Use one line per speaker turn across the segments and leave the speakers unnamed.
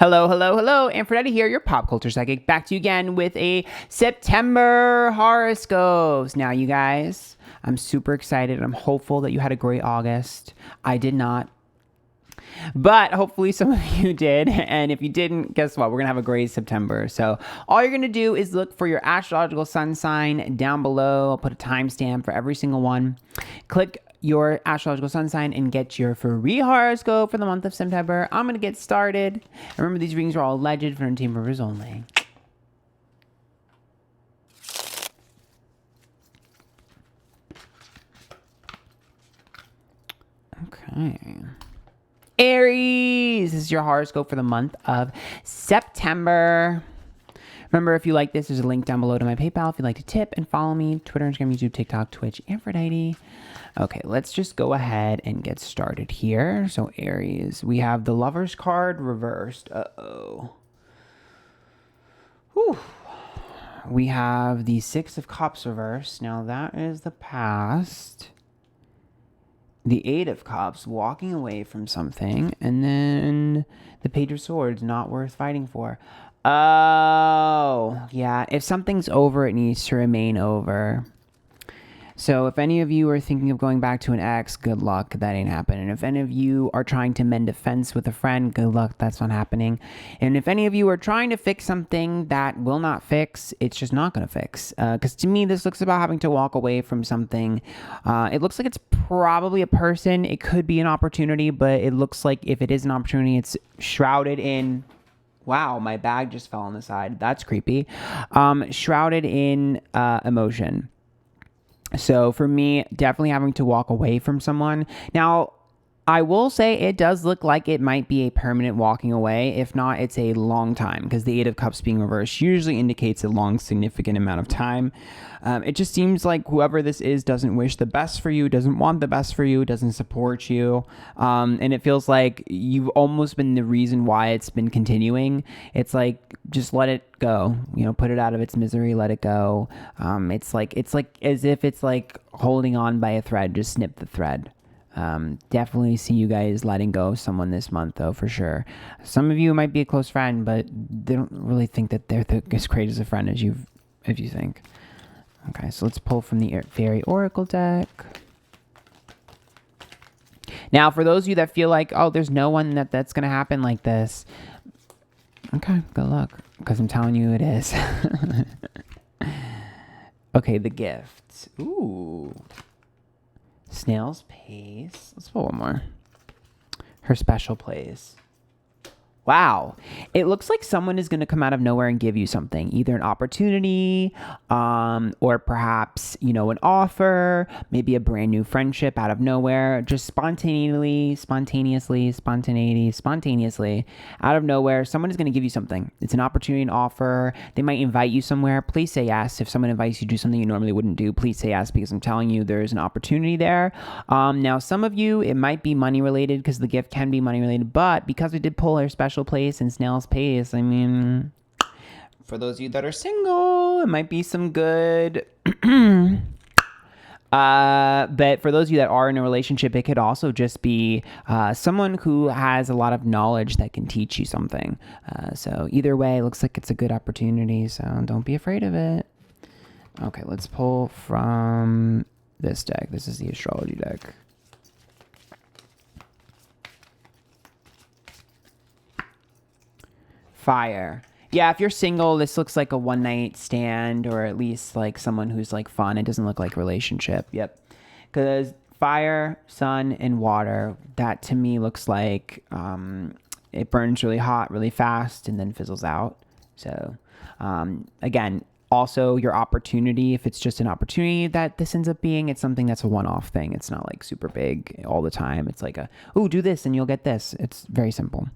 Hello, hello, hello. Antphrodite here, your pop culture psychic, back to you again with a September horoscopes. Now, you guys, I'm super excited. I'm hopeful that you had a great August. I did not, but hopefully some of you did. And if you didn't, guess what? We're going to have a great September. So all you're going to do is look for your astrological sun sign down below. I'll put a timestamp for every single one. Click your astrological sun sign and get your free horoscope for the month of September. I'm going to get started. Remember, these readings are all alleged for entertainment purposes only. Okay. Aries, this is your horoscope for the month of September. Remember, if you like this, there's a link down below to my PayPal if you'd like to tip and follow me. Twitter, Instagram, YouTube, TikTok, Twitch, Antphrodite. Okay, let's just go ahead and get started here. So Aries, we have the Lover's card reversed. Uh-oh. Whew. We have the Six of Cups reversed. Now that is the past. The Eight of Cups, walking away from something. And then the Page of Swords, not worth fighting for. Oh, yeah. If something's over, it needs to remain over. So if any of you are thinking of going back to an ex, good luck. That ain't happening. If any of you are trying to mend a fence with a friend, good luck. That's not happening. And if any of you are trying to fix something that will not fix, it's just not going to fix. Because to me, this looks about having to walk away from something. It looks like it's probably a person. It could be an opportunity, but it looks like if it is an opportunity, it's shrouded in... Wow, my bag just fell on the side. That's creepy. Shrouded in emotion. So for me, definitely having to walk away from someone. Now, I will say it does look like it might be a permanent walking away. If not, it's a long time, because the Eight of Cups being reversed usually indicates a long, significant amount of time. It just seems like whoever this is doesn't wish the best for you, doesn't want the best for you, doesn't support you. And it feels like you've almost been the reason why it's been continuing. It's like, just let it go, put it out of its misery, let it go. It's like as if it's like holding on by a thread, just snip the thread. Definitely see you guys letting go of someone this month, though, for sure. Some of you might be a close friend, but they don't really think that they're as great as a friend as you think. Okay, so let's pull from the Fairy Oracle deck. Now, for those of you that feel like, oh, there's no one that's going to happen like this. Okay, good luck, because I'm telling you it is. Okay, the gifts. Ooh. Snail's Pace. Let's pull one more. Her Special Place. Wow. It looks like someone is going to come out of nowhere and give you something. Either an opportunity, or perhaps, an offer, maybe a brand new friendship out of nowhere. Just spontaneously, out of nowhere, someone is going to give you something. It's an opportunity, an offer. They might invite you somewhere. Please say yes. If someone invites you to do something you normally wouldn't do, please say yes, because I'm telling you there's an opportunity there. Now, some of you, it might be money related, because the gift can be money related, but because we did pull her Special Place and Snail's Pace, I mean, for those of you that are single, it might be some good. But for those of you that are in a relationship, it could also just be someone who has a lot of knowledge that can teach you something. So either way, it looks like it's a good opportunity, so don't be afraid of it. Okay, let's pull from this deck. This is the Astrology deck. Fire. Yeah, if you're single, this looks like a one-night stand, or at least like someone who's like fun. It doesn't look like relationship. Yep. Because fire, sun, and water, that to me looks like it burns really hot, really fast, and then fizzles out. So again, also your opportunity, if it's just an opportunity that this ends up being, it's something that's a one-off thing. It's not like super big all the time. It's like do this and you'll get this. It's very simple.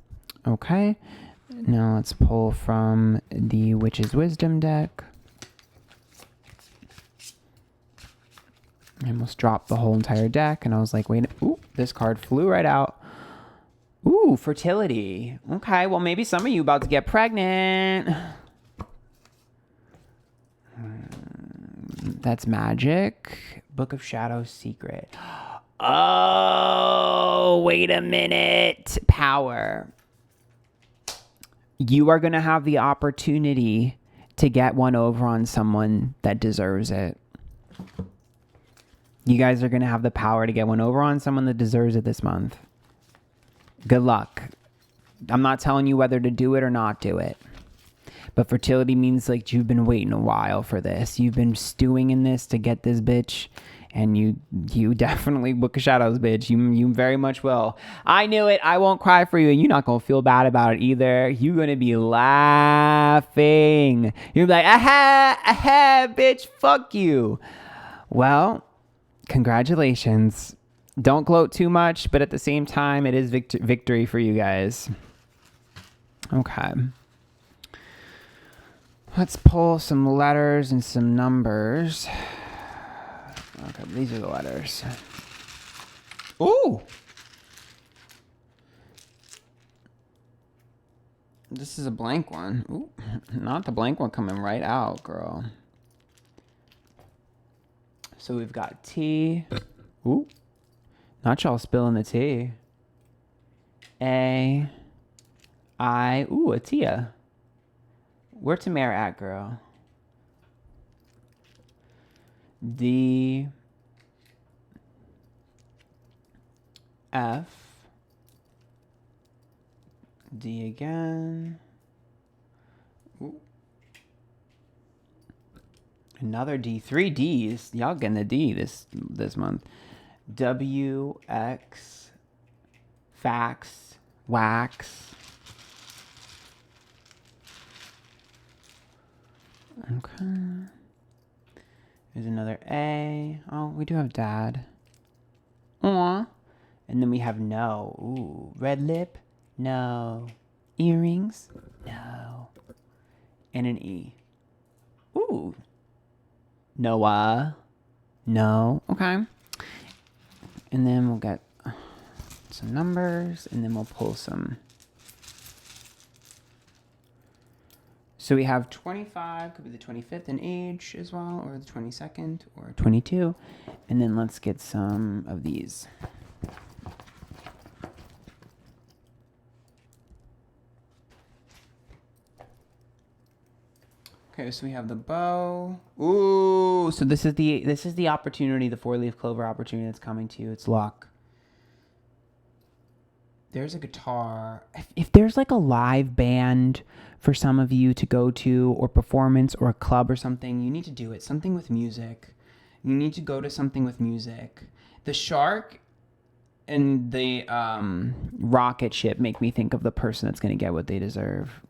Okay. Now let's pull from the Witch's Wisdom deck. I almost dropped the whole entire deck, and I was like, wait, ooh, this card flew right out. Ooh, fertility. Okay, well, maybe some of you about to get pregnant. That's magic. Book of Shadows secret. Oh, wait a minute. Power. you are going to have the opportunity to get one over on someone that deserves it. You guys are going to have the power to get one over on someone that deserves it this month. Good luck. I'm not telling you whether to do it or not do it. But fertility means like you've been waiting a while for this. You've been stewing in this to get this bitch. And you definitely book a shoutouts, bitch. You very much will. I knew it. I won't cry for you. And you're not going to feel bad about it either. You're going to be laughing. You're like, aha, bitch, fuck you. Well, congratulations. Don't gloat too much, but at the same time, it is victory for you guys. Okay. Let's pull some letters and some numbers. Okay, these are the letters. Ooh! This is a blank one. Ooh, not the blank one coming right out, girl. So we've got T. Ooh. Not y'all spilling the tea. A. I. Ooh, a Tia. Where Tamara at, girl? D. F. D again. Ooh. Another D. 3 D's. Y'all getting the D this month. W. X. Fax. Wax. Okay. There's another A. Oh, we do have Dad. Aw. And then we have no. Ooh. Red lip? No. Earrings? No. And an E. Ooh. Noah? No. Okay. And then we'll get some numbers, and then we'll pull some. So we have 25, could be the 25th in age as well, or the 22nd, or 22. And then let's get some of these. Okay, so we have the bow. Ooh, so this is the opportunity, the 4-leaf clover opportunity that's coming to you. It's luck. There's a guitar. If there's like a live band for some of you to go to, or performance, or a club or something, you need to do it. Something with music. You need to go to something with music. The shark and the rocket ship make me think of the person that's going to get what they deserve.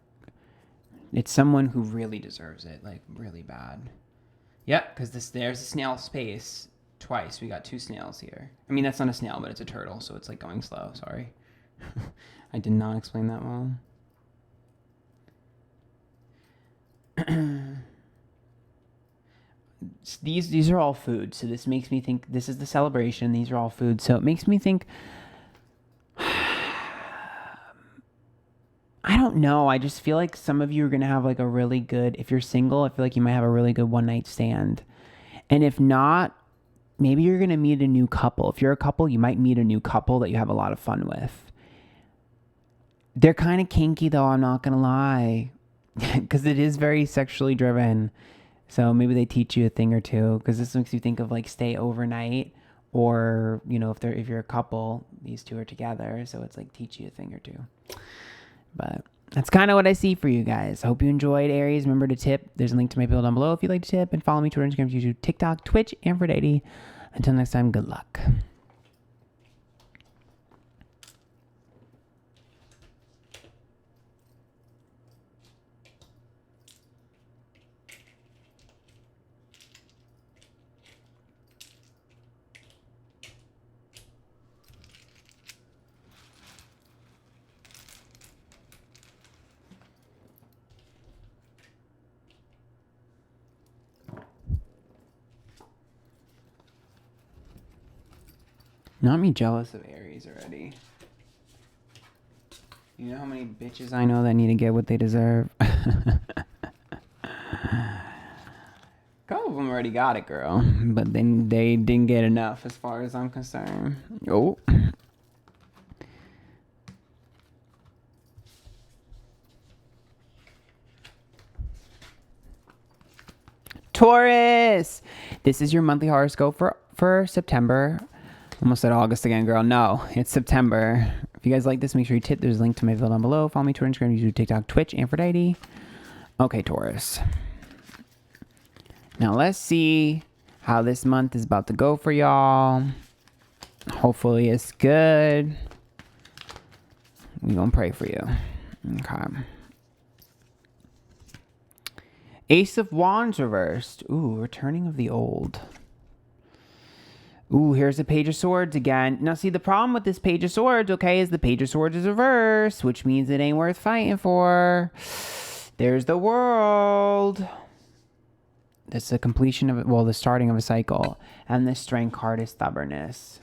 It's someone who really deserves it, like really bad. Yep, because there's a snail space twice. We got 2 snails here. I mean, that's not a snail, but it's a turtle, so it's like going slow. Sorry. I did not explain that well. These are all food, so this makes me think this is the celebration. These are all food, so it makes me think. I don't know. I just feel like some of you are going to have like a really good, if you're single, I feel like you might have a really good one night stand. And if not, maybe you're going to meet a new couple. If you're a couple, you might meet a new couple that you have a lot of fun with. They're kind of kinky though, I'm not going to lie, because it is very sexually driven. So maybe they teach you a thing or two, because this makes you think of like stay overnight, or, you know, if you're a couple, these two are together. So it's like teach you a thing or two. But that's kind of what I see for you guys. Hope you enjoyed, Aries. Remember to tip. There's a link to my bill down below if you'd like to tip. And follow me Twitter, Instagram, YouTube, TikTok, Twitch, Antphrodite. Until next time, good luck. Not me jealous of Aries already. You know how many bitches I know that need to get what they deserve? A couple of them already got it, girl. But then they didn't get enough as far as I'm concerned. Oh. Taurus, this is your monthly horoscope for September. Almost said August again, girl. No, it's September. If you guys like this, make sure you tip. There's a link to my video down below. Follow me Twitter, Instagram, YouTube, TikTok, Twitch, Antphrodite. Okay, Taurus. Now let's see how this month is about to go for y'all. Hopefully it's good. We're going to pray for you. Okay. Ace of Wands reversed. Ooh, returning of the old. Ooh, here's the Page of Swords again. Now, see, the problem with this Page of Swords, okay, is the Page of Swords is reversed, which means it ain't worth fighting for. There's the World. That's the completion of it, well, the starting of a cycle. And the Strength card is stubbornness.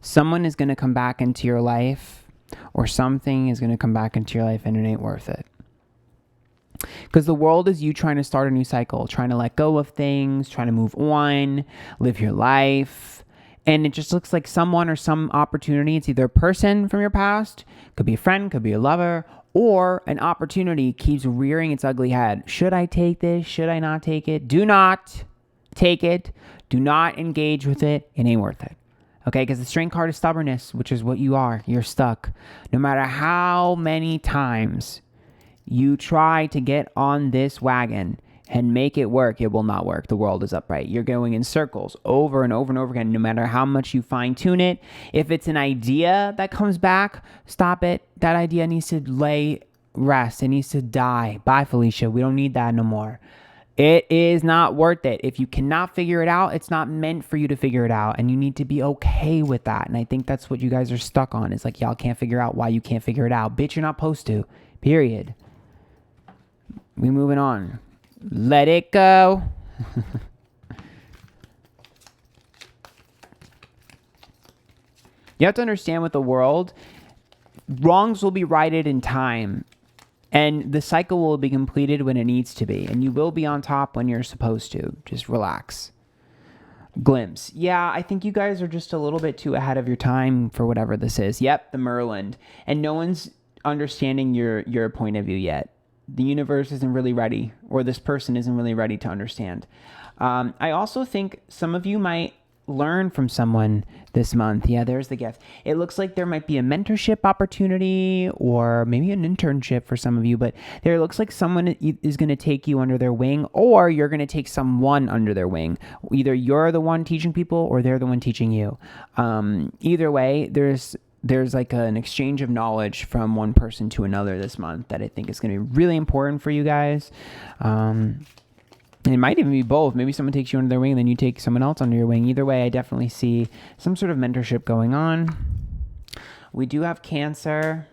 Someone is going to come back into your life, or something is going to come back into your life, and it ain't worth it. Because the World is you trying to start a new cycle, trying to let go of things, trying to move on, live your life. And it just looks like someone or some opportunity. It's either a person from your past, could be a friend, could be a lover, or an opportunity keeps rearing its ugly head. Should I take this? Should I not take it? Do not take it. Do not engage with it. It ain't worth it. Okay, because the Strength card is stubbornness, which is what you are. You're stuck. No matter how many times you try to get on this wagon and make it work, it will not work. The World is upright. You're going in circles over and over and over again, no matter how much you fine tune it. If it's an idea that comes back, stop it. That idea needs to lay rest. It needs to die. Bye, Felicia. We don't need that no more. It is not worth it. If you cannot figure it out, it's not meant for you to figure it out. And you need to be okay with that. And I think that's what you guys are stuck on. It's like, y'all can't figure out why you can't figure it out. Bitch, you're not supposed to. Period. We moving on. Let it go. You have to understand with the World, wrongs will be righted in time. And the cycle will be completed when it needs to be. And you will be on top when you're supposed to. Just relax. Glimpse. Yeah, I think you guys are just a little bit too ahead of your time for whatever this is. Yep, the Merlin. And no one's understanding your point of view yet. The universe isn't really ready, or this person isn't really ready to understand. I also think some of you might learn from someone this month. Yeah, there's the gift. It looks like there might be a mentorship opportunity or maybe an internship for some of you, but there looks like someone is going to take you under their wing, or you're going to take someone under their wing. Either you're the one teaching people or they're the one teaching you. Either way, there's like an exchange of knowledge from one person to another this month that I think is going to be really important for you guys. It might even be both. Maybe someone takes you under their wing and then you take someone else under your wing. Either way, I definitely see some sort of mentorship going on. We do have Cancer,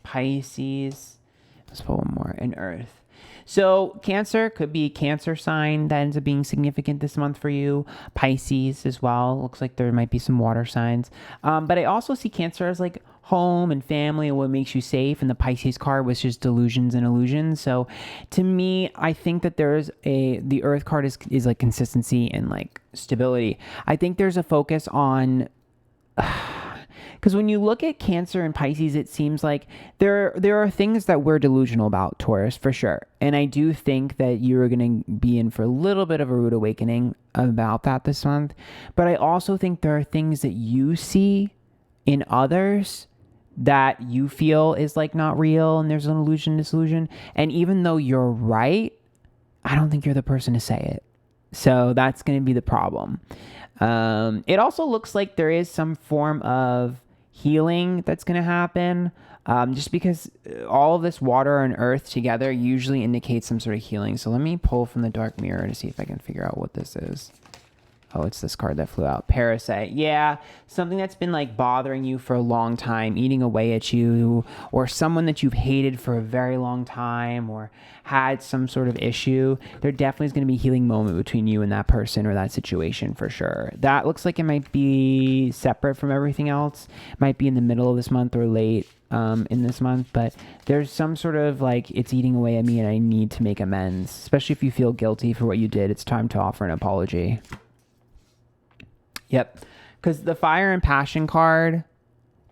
Pisces. Let's pull one more. And Earth. So Cancer could be a Cancer sign that ends up being significant this month for you. Pisces as well. Looks like there might be some water signs. But I also see Cancer as like home and family and what makes you safe. And the Pisces card was just delusions and illusions. So to me, I think that the Earth card is like consistency and like stability. I think there's a focus on... Because when you look at Cancer and Pisces, it seems like there are things that we're delusional about, Taurus, for sure. And I do think that you're going to be in for a little bit of a rude awakening about that this month. But I also think there are things that you see in others that you feel is like not real, and there's an illusion, disillusion. And even though you're right, I don't think you're the person to say it. So that's going to be the problem. It also looks like there is some form of healing that's going to happen, just because all of this water and earth together usually indicates some sort of healing. So let me pull from the dark mirror to see if I can figure out what this is. Oh, it's this card that flew out. Parasite. Yeah, something that's been like bothering you for a long time, eating away at you, or someone that you've hated for a very long time, or had some sort of issue. There definitely is going to be a healing moment between you and that person or that situation for sure. That looks like it might be separate from everything else. It might be in the middle of this month or late in this month, but there's some sort of like, it's eating away at me and I need to make amends. Especially if you feel guilty for what you did, it's time to offer an apology. Yep. Because the Fire and Passion card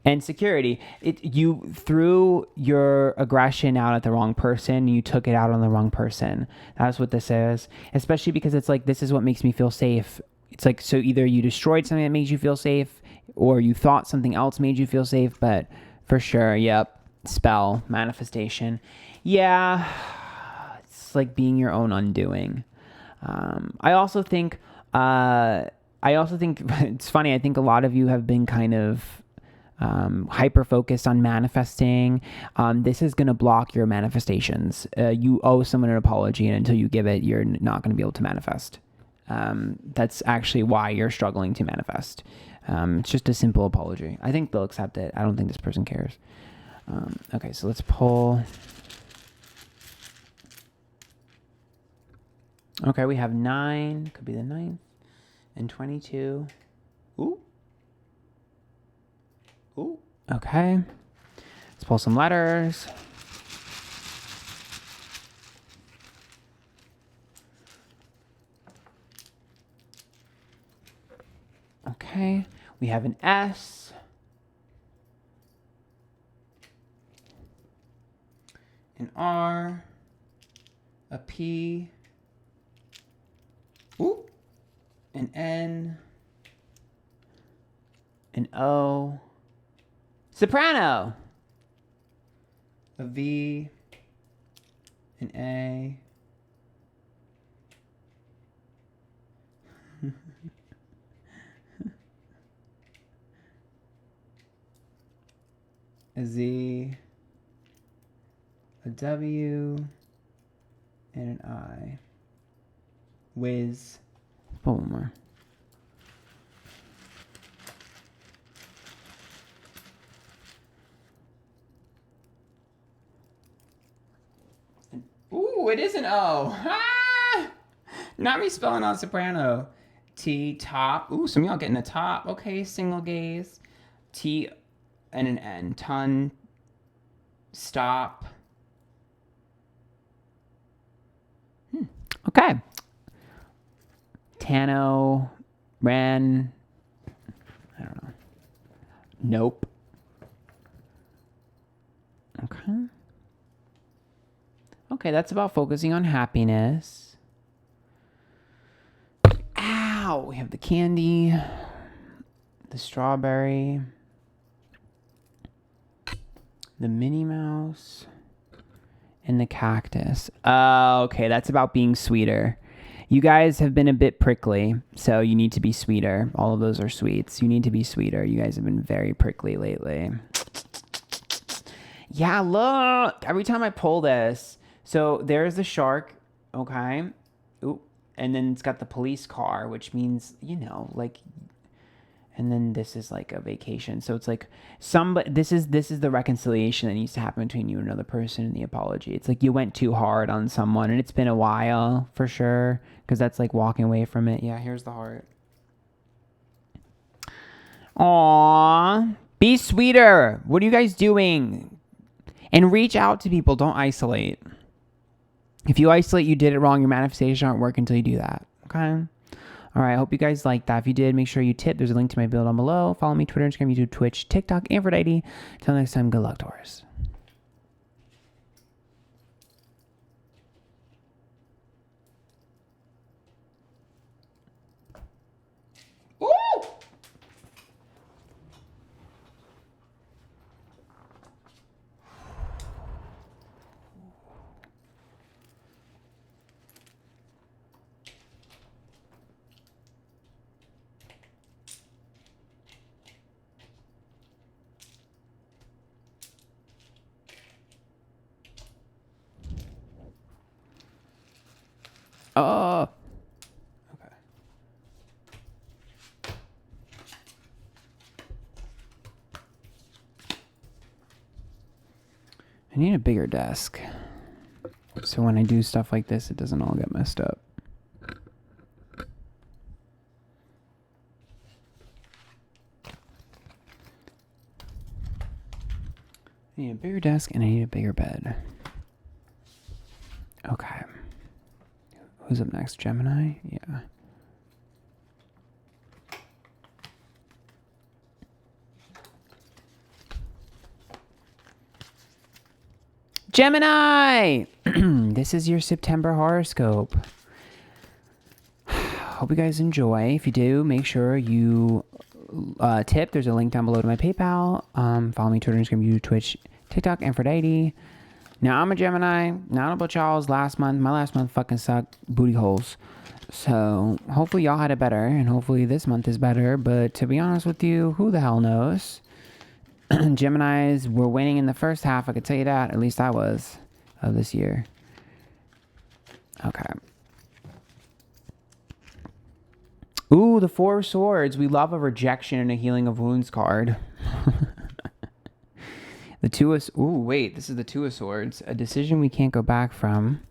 And security, you threw your aggression out at the wrong person. You took it out on the wrong person. That's what this is. Especially because it's like, this is what makes me feel safe. It's like, so either you destroyed something that makes you feel safe, or you thought something else made you feel safe. But for sure, yep. Spell, manifestation. Yeah, it's like being your own undoing. I also think it's funny. I think a lot of you have been kind of hyper focused on manifesting. This is going to block your manifestations. You owe someone an apology, and until you give it, you're not going to be able to manifest. That's actually why you're struggling to manifest. It's just a simple apology. I think they'll accept it. I don't think this person cares. Okay, so let's pull. Okay, we have 9. Could be the 9th. And 22. Ooh. Ooh. Okay. Let's pull some letters. Okay. We have an S. An R. A P. Ooh. An N. An O. Soprano. A V. An A. A Z. A W. And an I. Wiz. One more. Ooh, it is an O. Ah! Not me spelling out soprano. T, top. Ooh, some of y'all getting a top. Okay, single gaze. T and an N. Ton. Stop. Okay. Tano. Ran. I don't know. Nope. Okay. Okay, that's about focusing on happiness. Ow! We have the candy, the strawberry, the Minnie Mouse, and the cactus. Okay, that's about being sweeter. You guys have been a bit prickly, so you need to be sweeter. All of those are sweets. You need to be sweeter. You guys have been very prickly lately. Yeah, look! Every time I pull this, so there's the shark, okay? Ooh, and then it's got the police car, which means, you know, like, and then this is like a vacation. So it's like this is the reconciliation that needs to happen between you and another person, and the apology. It's like you went too hard on someone, and it's been a while for sure, because that's like walking away from it. Yeah, here's the heart. Aww, be sweeter. What are you guys doing? And reach out to people. Don't isolate. If you isolate, you did it wrong. Your manifestation aren't working until you do that. Okay? All right. I hope you guys liked that. If you did, make sure you tip. There's a link to my build down below. Follow me, Twitter, Instagram, YouTube, Twitch, TikTok, Antphrodite. Until next time, good luck, Taurus. Ooh! Oh. Okay. I need a bigger desk, so when I do stuff like this, it doesn't all get messed up. I need a bigger desk and I need a bigger bed. Okay. Who's up next? Gemini? Yeah. Gemini! This is your September horoscope. Hope you guys enjoy. If you do, make sure you tip. There's a link down below to my PayPal. Follow me Twitter, Instagram, YouTube, Twitch, TikTok, Antphrodite. Now, I'm a Gemini. Not about y'all's last month. My last month fucking sucked booty holes. So, hopefully y'all had it better, and hopefully this month is better. But to be honest with you, who the hell knows? Geminis were winning in the first half, I could tell you that. At least I was, of this year. Okay. Ooh, the Four of Swords. We love a rejection and a healing of wounds card. The Two of... Ooh, wait. This is the Two of Swords. A decision we can't go back from.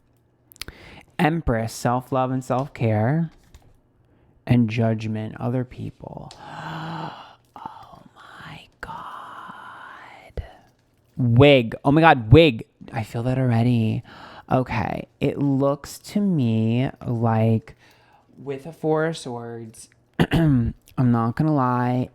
Empress. Self-love and self-care. And Judgment. Other people. Oh, my God. Wig. Oh, my God. Wig. I feel that already. Okay. It looks to me like... with a Four of Swords, I'm not going to lie,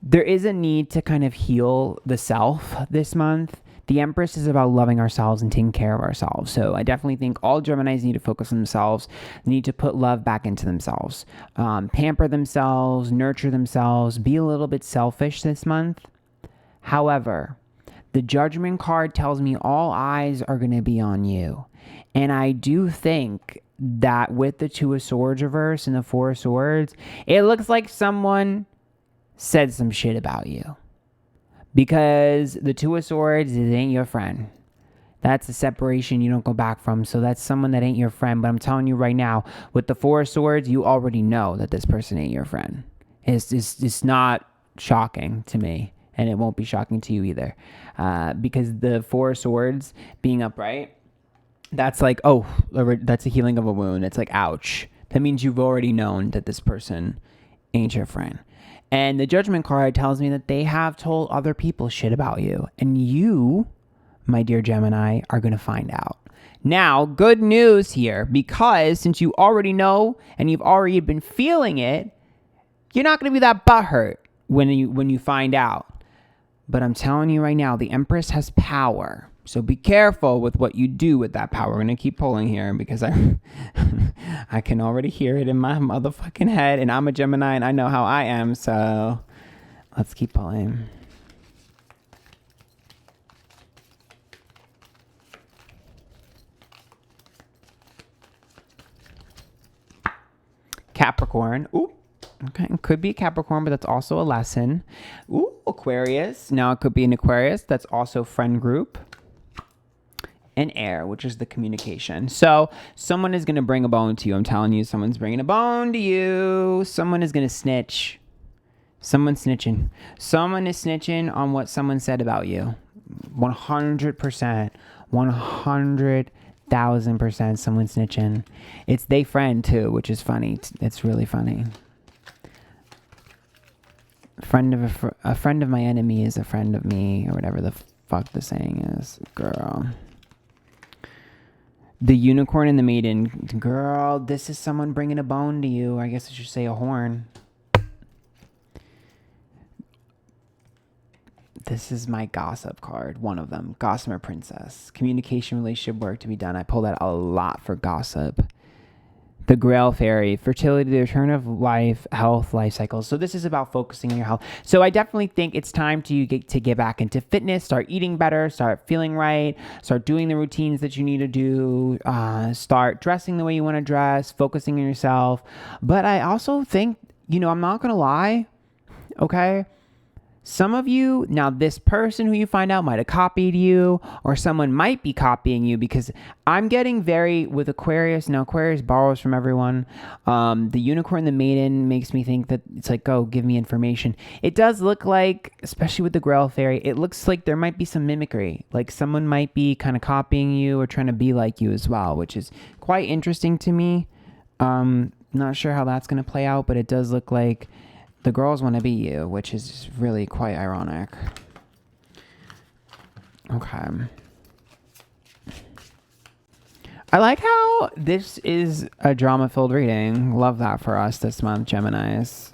there is a need to kind of heal the self this month. The Empress is about loving ourselves and taking care of ourselves. So I definitely think all Geminis need to focus on themselves, need to put love back into themselves, pamper themselves, nurture themselves, be a little bit selfish this month. However, the Judgment card tells me all eyes are going to be on you. And I do think that with the Two of Swords reverse and the Four of Swords, it looks like someone said some shit about you. Because the Two of Swords, it ain't your friend. That's a separation you don't go back from. So that's someone that ain't your friend. But I'm telling you right now, with the Four of Swords, you already know that this person ain't your friend. It's not shocking to me. And it won't be shocking to you either. Because the Four of Swords being upright, that's like, oh, that's a healing of a wound. It's like, ouch. That means you've already known that this person ain't your friend. And the Judgment card tells me that they have told other people shit about you. And you, my dear Gemini, are going to find out. Now, good news here, because since you already know and you've already been feeling it, you're not going to be that butthurt when you find out. But I'm telling you right now, the Empress has power. So be careful with what you do with that power. We're going to keep pulling here because I can already hear it in my motherfucking head. And I'm a Gemini and I know how I am. So let's keep pulling. Capricorn. Ooh. Okay, it could be Capricorn, but that's also a lesson. Ooh, Aquarius. Now it could be an Aquarius. That's also friend group. And air, which is the communication. So someone is going to bring a bone to you. I'm telling you, someone's bringing a bone to you. Someone is going to snitch. Someone's snitching. Someone is snitching on what someone said about you. 100%. 100,000% someone snitching. It's they friend too, which is funny. It's really funny. A friend of my enemy is a friend of me, or whatever the fuck the saying is. Girl. The Unicorn and the Maiden. Girl, this is someone bringing a bone to you. I guess I should say a horn. This is my gossip card. One of them. Gossamer Princess. Communication, relationship, work to be done. I pull that a lot for gossip. The Grail Fairy. Fertility, the return of life, health, life cycles. So this is about focusing on your health. So I definitely think it's time to get back into fitness, start eating better, start feeling right, start doing the routines that you need to do, start dressing the way you want to dress, focusing on yourself. But I also think, I'm not going to lie, okay? Some of you, now this person who you find out might have copied you, or someone might be copying you, because I'm getting with Aquarius. Now Aquarius borrows from everyone. The Unicorn, the Maiden makes me think that it's like, oh, give me information. It does look like, especially with the Grail Fairy, it looks like there might be some mimicry. Like someone might be kind of copying you or trying to be like you as well, which is quite interesting to me. Not sure how that's going to play out, but it does look like the girls want to be you, which is really quite ironic. Okay. I like how this is a drama-filled reading. Love that for us this month, Geminis.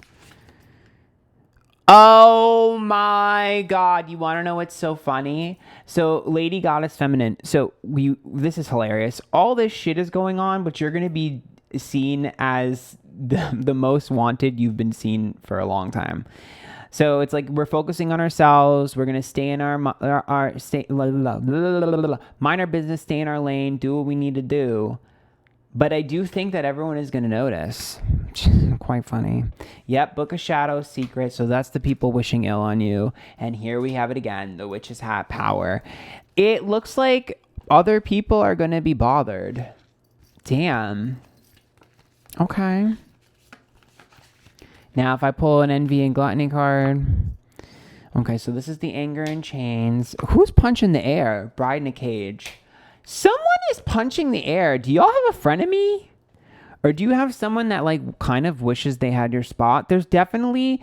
Oh my God. You want to know what's so funny? So Lady Goddess Feminine. So this is hilarious. All this shit is going on, but you're going to be seen as the most wanted you've been seen for a long time. So it's like we're focusing on ourselves. We're gonna stay in our stay, mind our business, stay in our lane, do what we need to do. But I do think that everyone is gonna notice. Quite funny. Yep, Book of Shadows secret. So that's the people wishing ill on you. And here we have it again. The witch's hat power. It looks like other people are gonna be bothered. Damn. Okay. Now, if I pull an envy and gluttony card. Okay, so this is the anger and chains. Who's punching the air? Bride in a cage. Someone is punching the air. Do y'all have a frenemy? Or do you have someone that like kind of wishes they had your spot? There's definitely,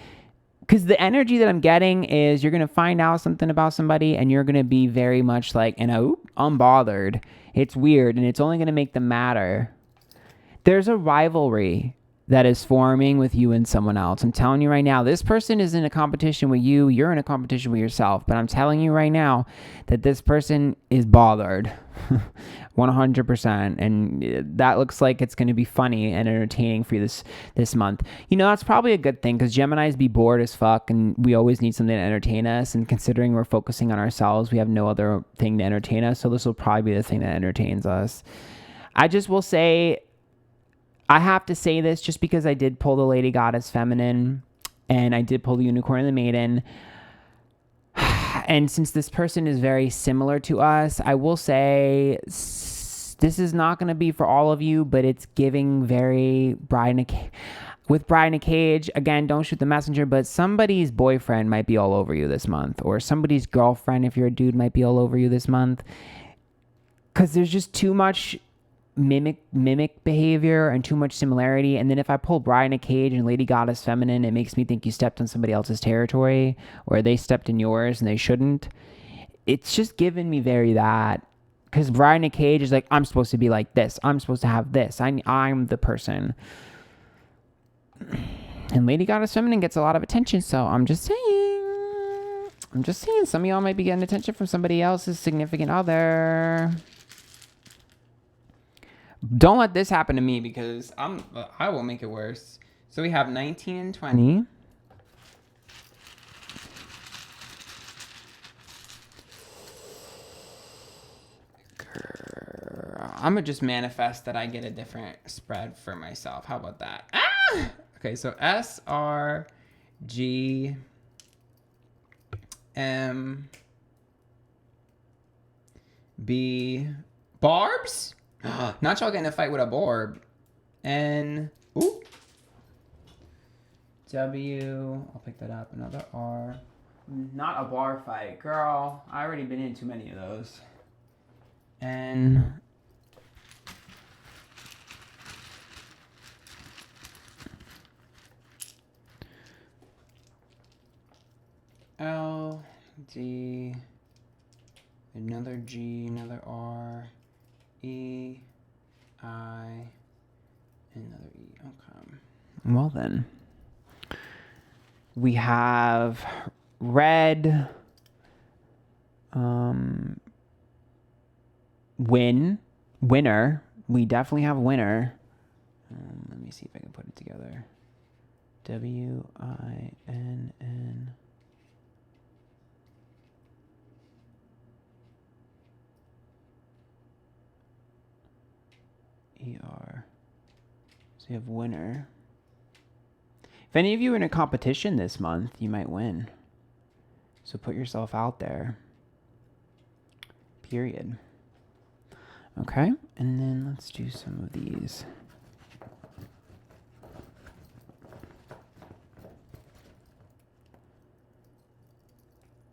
because the energy that I'm getting is you're going to find out something about somebody and you're going to be very much like, unbothered. It's weird and it's only going to make them matter. There's a rivalry that is forming with you and someone else. I'm telling you right now, this person is in a competition with you. You're in a competition with yourself. But I'm telling you right now that this person is bothered. 100%. And that looks like it's going to be funny and entertaining for you this month. You know, that's probably a good thing because Geminis be bored as fuck and we always need something to entertain us. And considering we're focusing on ourselves, we have no other thing to entertain us. So this will probably be the thing that entertains us. I just will say, I have to say this just because I did pull the Lady Goddess Feminine and I did pull the Unicorn and the Maiden. And since this person is very similar to us, I will say this is not going to be for all of you, but it's giving very bride in a cage. With bride in a cage, again, don't shoot the messenger, but somebody's boyfriend might be all over you this month, or somebody's girlfriend, if you're a dude, might be all over you this month. Because there's just too much mimic behavior and too much similarity. And then if I pull Bride in a Cage and Lady Goddess Feminine, it makes me think you stepped on somebody else's territory or they stepped in yours and they shouldn't. It's just giving me very that. Because Bride in a Cage is like, I'm supposed to be like this. I'm supposed to have this. I'm the person. And Lady Goddess Feminine gets a lot of attention. So I'm just saying some of y'all might be getting attention from somebody else's significant other. Don't let this happen to me because I will make it worse. So we have 19 and 20. I'm going to just manifest that I get a different spread for myself. How about that? Ah! Okay, so S, R, G, M, B, Barbs? Not y'all getting a fight with a Barb. N, ooh. W, I'll pick that up. Another R. Not a bar fight. Girl, I already been in too many of those. N, L, D, another G, another R, E, I, another E. Okay. Well then, we have red, winner. We definitely have winner. Let me see if I can put it together. W-I-N-N. E-R. So you have winner. If any of you are in a competition this month, you might win. So put yourself out there. Period. Okay, and then let's do some of these.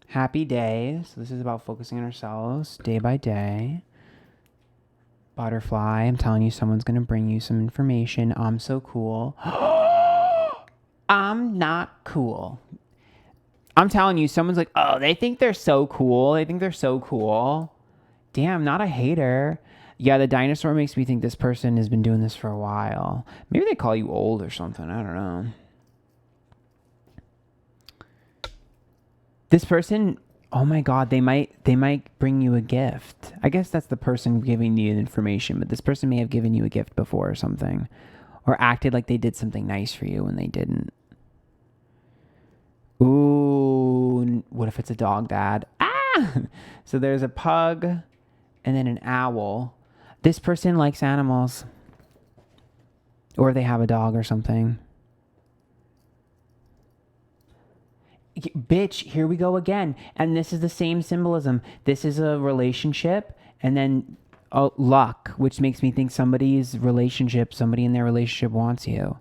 Happy day. So this is about focusing on ourselves day by day. Butterfly. I'm telling you, someone's going to bring you some information. I'm so cool. I'm not cool. I'm telling you, someone's like, oh, they think they're so cool. They think they're so cool. Damn, not a hater. Yeah, the dinosaur makes me think this person has been doing this for a while. Maybe they call you old or something. I don't know. This person, oh my God, they might bring you a gift. I guess that's the person giving you the information, but this person may have given you a gift before or something, or acted like they did something nice for you when they didn't. Ooh, what if it's a dog, Dad? Ah! So there's a pug and then an owl. This person likes animals, or they have a dog or something. Bitch, here we go again. And this is the same symbolism. This is a relationship, and then luck, which makes me think somebody in their relationship wants you.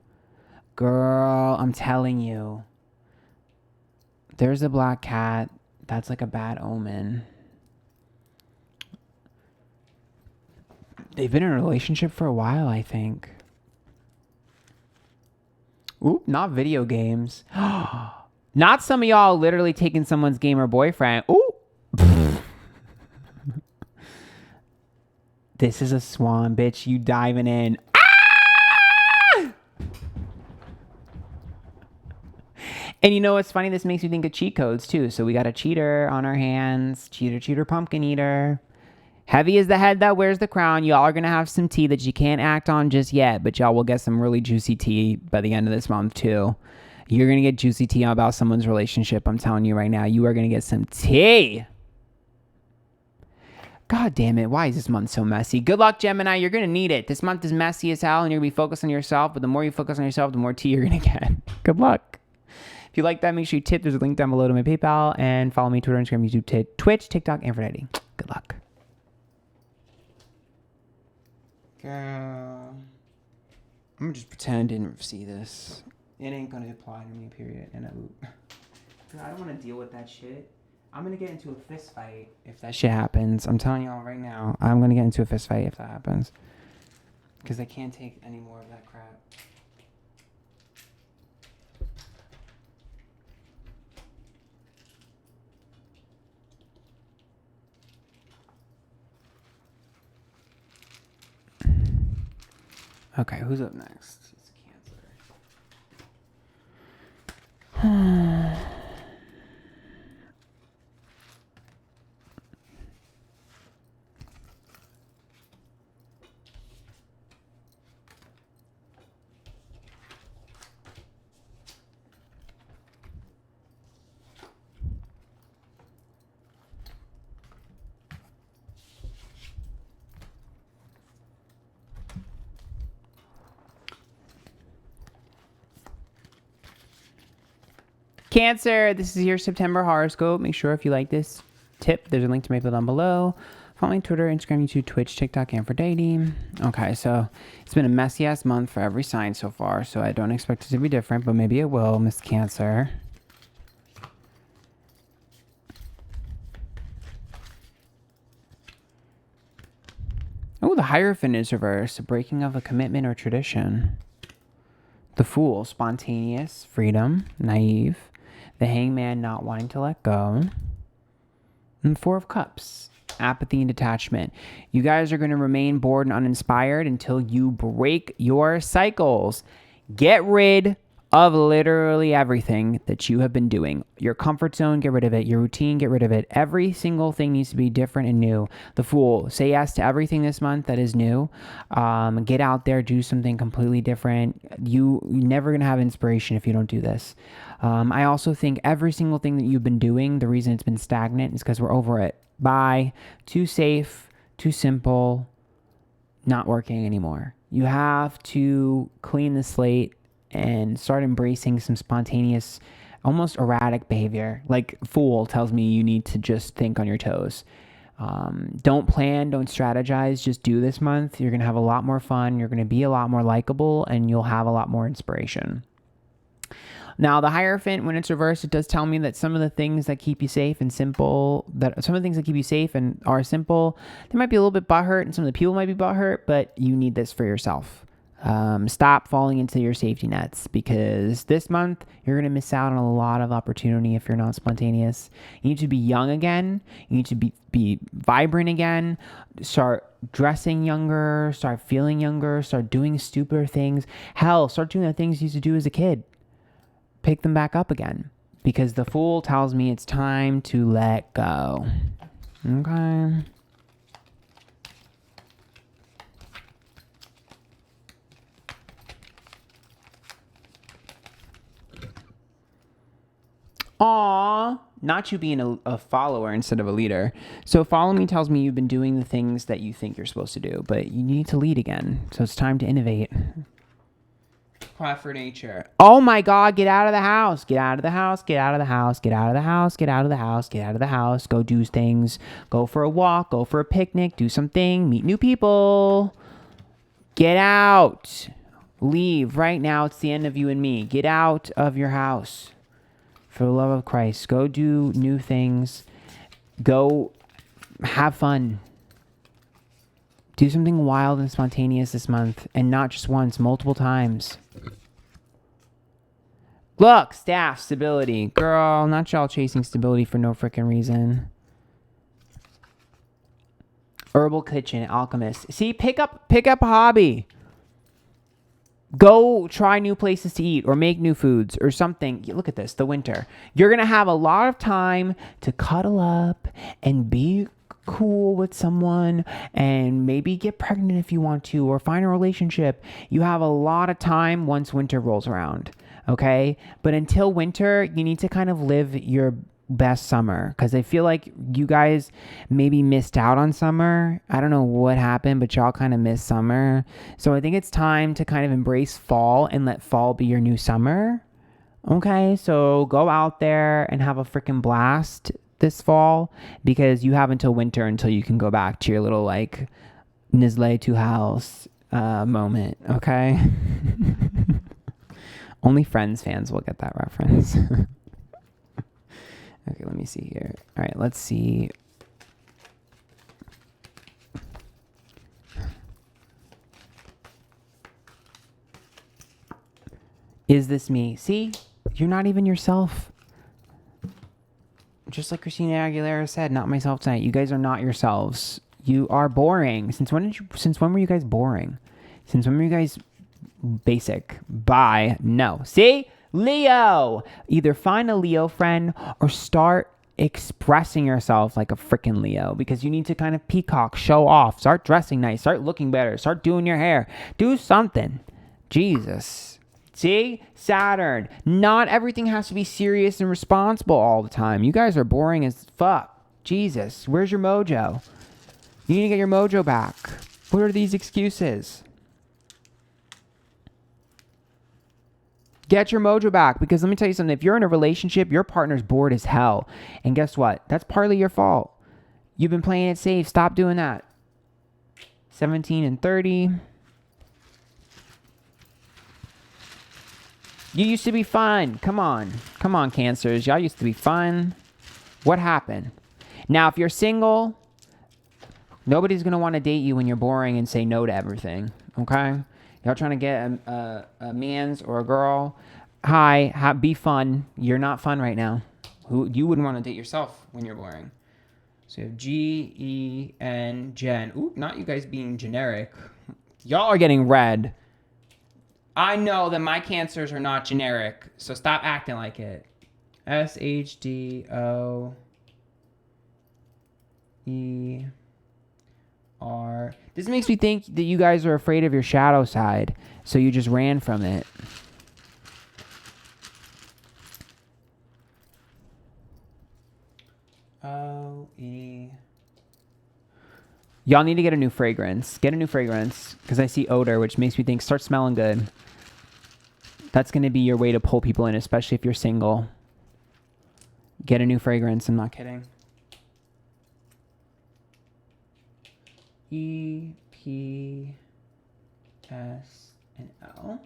Girl, I'm telling you. There's a black cat. That's like a bad omen. They've been in a relationship for a while, I think. Oop, not video games. Not some of y'all literally taking someone's gamer boyfriend. Ooh. This is a swan, bitch. You diving in. Ah! And you know what's funny? This makes me think of cheat codes too. So we got a cheater on our hands. Cheater, cheater, pumpkin eater. Heavy is the head that wears the crown. Y'all are going to have some tea that you can't act on just yet, but y'all will get some really juicy tea by the end of this month too. You're going to get juicy tea about someone's relationship. I'm telling you right now, you are going to get some tea. God damn it. Why is this month so messy? Good luck, Gemini. You're going to need it. This month is messy as hell, and you're going to be focused on yourself, but the more you focus on yourself, the more tea you're going to get. Good luck. If you like that, make sure you tip. There's a link down below to my PayPal, and follow me Twitter, Instagram, YouTube, Twitch, TikTok, Antphrodite. Good luck. Girl. I'm going to just pretend I didn't see this. It ain't going to apply to me, period. And I don't want to deal with that shit. I'm going to get into a fist fight if that shit happens. I'm telling y'all right now. I'm going to get into a fist fight if that happens. Because I can't take any more of that crap. Okay, who's up next? It's Cancer. Cancer, this is your September horoscope. Make sure if you like this tip, there's a link to my PayPal down below. Follow me on Twitter, Instagram, YouTube, Twitch, TikTok, Antphrodite. Okay, so it's been a messy ass month for every sign so far, so I don't expect it to be different, but maybe it will, Miss Cancer. Oh, the Hierophant is reversed, a breaking of a commitment or tradition. The Fool, spontaneous, freedom, naive. The Hangman, not wanting to let go. And the Four of Cups, apathy and detachment. You guys are going to remain bored and uninspired until you break your cycles. Get rid of literally everything that you have been doing. Your comfort zone, get rid of it. Your routine, get rid of it. Every single thing needs to be different and new. The Fool, say yes to everything this month that is new. Get out there, do something completely different. You're never going to have inspiration if you don't do this. I also think every single thing that you've been doing, the reason it's been stagnant is because we're over it. Bye. Too safe, too simple, not working anymore. You have to clean the slate and start embracing some spontaneous, almost erratic behavior. Like Fool tells me you need to just think on your toes. Don't plan, don't strategize, just do this month. You're going to have a lot more fun. You're going to be a lot more likable, and you'll have a lot more inspiration. Now, the Hierophant, when it's reversed, it does tell me that some of the things that keep you safe and simple, some of the things that keep you safe and are simple, they might be a little bit butthurt, and some of the people might be butthurt, but you need this for yourself. Stop falling into your safety nets, because this month you're going to miss out on a lot of opportunity if you're not spontaneous. You need to be young again. You need to be vibrant again. Start dressing younger, start feeling younger, start doing stupider things. Hell, start doing the things you used to do as a kid. Pick them back up again. because the Fool tells me it's time to let go. Okay. Aw, not you being a follower instead of a leader. So follow me tells me you've been doing the things that you think you're supposed to do, but you need to lead again. So it's time to innovate. Cry for nature. Oh my God, get out of the house. Get out of the house. Get out of the house. Get out of the house. Get out of the house. Get out of the house. Go do things. Go for a walk. Go for a picnic. Do something. Meet new people. Get out. Leave right now. It's the end of you and me. Get out of your house. For the love of Christ, go do new things. Go have fun. Do something wild and spontaneous this month, and not just once, multiple times. Look, staff, stability. Girl, not y'all chasing stability for no freaking reason. Herbal kitchen, alchemist. See, pick up a hobby. Go try new places to eat or make new foods or something. Look at this, the winter. You're going to have a lot of time to cuddle up and be cool with someone and maybe get pregnant if you want to or find a relationship. You have a lot of time once winter rolls around, okay? But until winter, you need to kind of live your best summer, because I feel like you guys maybe missed out on summer. I don't know what happened, but y'all kind of missed summer. So I think it's time to kind of embrace fall and let fall be your new summer. Okay, so go out there and have a freaking blast this fall, because you have until winter until you can go back to your little like Nisley to house moment. Okay. Only Friends fans will get that reference. Okay, let me see here. All right, let's see. Is this me? See? You're not even yourself. Just like Christina Aguilera said, not myself tonight. You guys are not yourselves. You are boring. Since when were you guys boring? Since when were you guys basic? Bye. No. See? Leo. Either find a Leo friend or start expressing yourself like a freaking Leo, because you need to kind of peacock, show off, start dressing nice, start looking better, start doing your hair, do something. Jesus. See? Saturn. Not everything has to be serious and responsible all the time. You guys are boring as fuck. Jesus. Where's your mojo? You need to get your mojo back. What are these excuses? Get your mojo back, because let me tell you something. If you're in a relationship, your partner's bored as hell. And guess what? That's partly your fault. You've been playing it safe. Stop doing that. 17 and 30. You used to be fun. Come on. Come on, Cancers. Y'all used to be fun. What happened? Now, if you're single, nobody's going to want to date you when you're boring and say no to everything. Okay? Y'all trying to get a man's or a girl. Hi, be fun. You're not fun right now. You wouldn't want to date yourself when you're boring. So you have G-E-N, Jen. Ooh, not you guys being generic. Y'all are getting red. I know that my Cancers are not generic, so stop acting like it. S-H-D-O-E-R. This makes me think that you guys are afraid of your shadow side, so you just ran from it. O-E. Y'all need to get a new fragrance. Get a new fragrance, because I see odor, which makes me think start smelling good. That's going to be your way to pull people in, especially if you're single. Get a new fragrance. I'm not kidding. E, P, S, and L.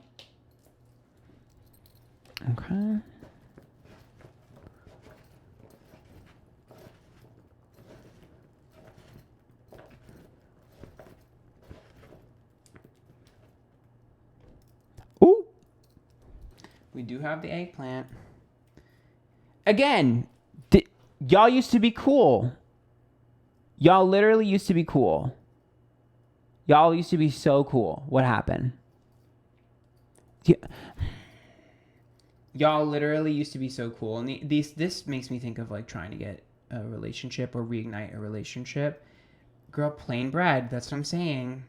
Okay. Ooh. We do have the eggplant. Again, y'all used to be cool. Y'all literally used to be cool. Y'all used to be so cool. Y'all used to be so cool. Y'all used to be so cool. Y'all used to be so cool. Y'all used to be so cool. Y'all used to be so cool. Y'all used to be so cool. Y'all used to be so cool. Y'all used to be so cool. Y'all used to be so cool. What happened? Y'all literally used to be cool. Y'all used to be so cool. Y'all literally used to be so cool. And this makes me think of like trying to get a relationship or reignite a relationship. Girl, plain bread. That's what I'm saying.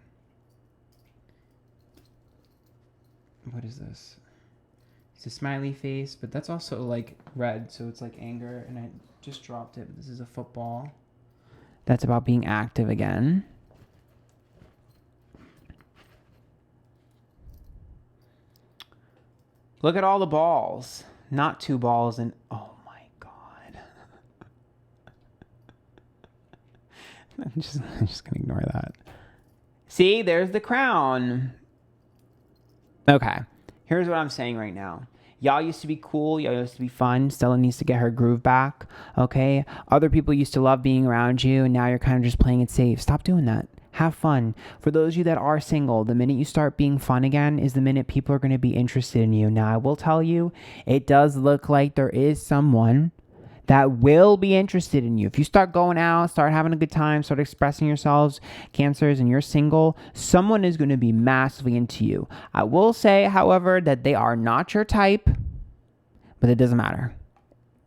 What is this? It's a smiley face, but that's also like red, so it's like anger. And I just dropped it, but this is a football. That's about being active again. Look at all the balls. Not 2 balls and oh my god. I'm just gonna ignore that. See, there's the crown. Okay. Here's what I'm saying right now. Y'all used to be cool. Y'all used to be fun. Stella needs to get her groove back. Okay. Other people used to love being around you, and now you're kind of just playing it safe. Stop doing that. Have fun. For those of you that are single, the minute you start being fun again is the minute people are going to be interested in you. Now, I will tell you, it does look like there is someone that will be interested in you. If you start going out, start having a good time, start expressing yourselves, Cancers, and you're single, someone is going to be massively into you. I will say, however, that they are not your type, but it doesn't matter.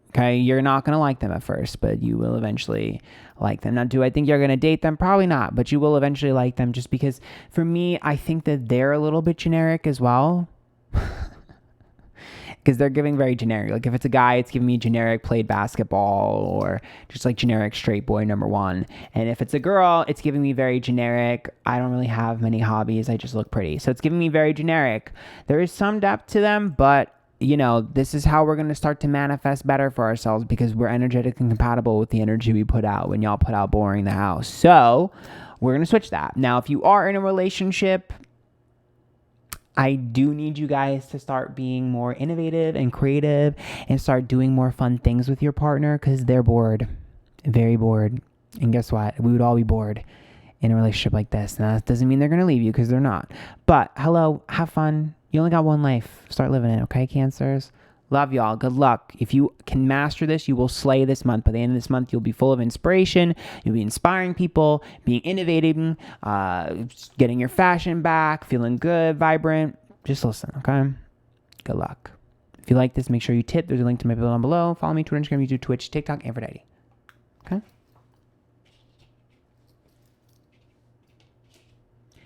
Okay, you're not going to like them at first, but you will eventually like them. Now, do I think you're going to date them? Probably not, but you will eventually like them just because, for me, I think that they're a little bit generic as well. Because they're giving very generic. Like, if it's a guy, it's giving me generic played basketball or just like generic straight boy number 1. And if it's a girl, it's giving me very generic. I don't really have many hobbies. I just look pretty. So it's giving me very generic. There is some depth to them, but you know, this is how we're going to start to manifest better for ourselves because we're energetically compatible with the energy we put out when y'all put out boring the house. So we're going to switch that. Now, if you are in a relationship, I do need you guys to start being more innovative and creative and start doing more fun things with your partner because they're bored, very bored. And guess what? We would all be bored in a relationship like this. Now, that doesn't mean they're going to leave you because they're not. But hello, have fun. You only got one life. Start living it, okay, Cancers? Love y'all. Good luck. If you can master this, you will slay this month. By the end of this month, you'll be full of inspiration. You'll be inspiring people, being innovative, getting your fashion back, feeling good, vibrant. Just listen, okay? Good luck. If you like this, make sure you tip. There's a link to my bill down below. Follow me, Twitter, Instagram, YouTube, Twitch, TikTok, Antphrodite. Okay?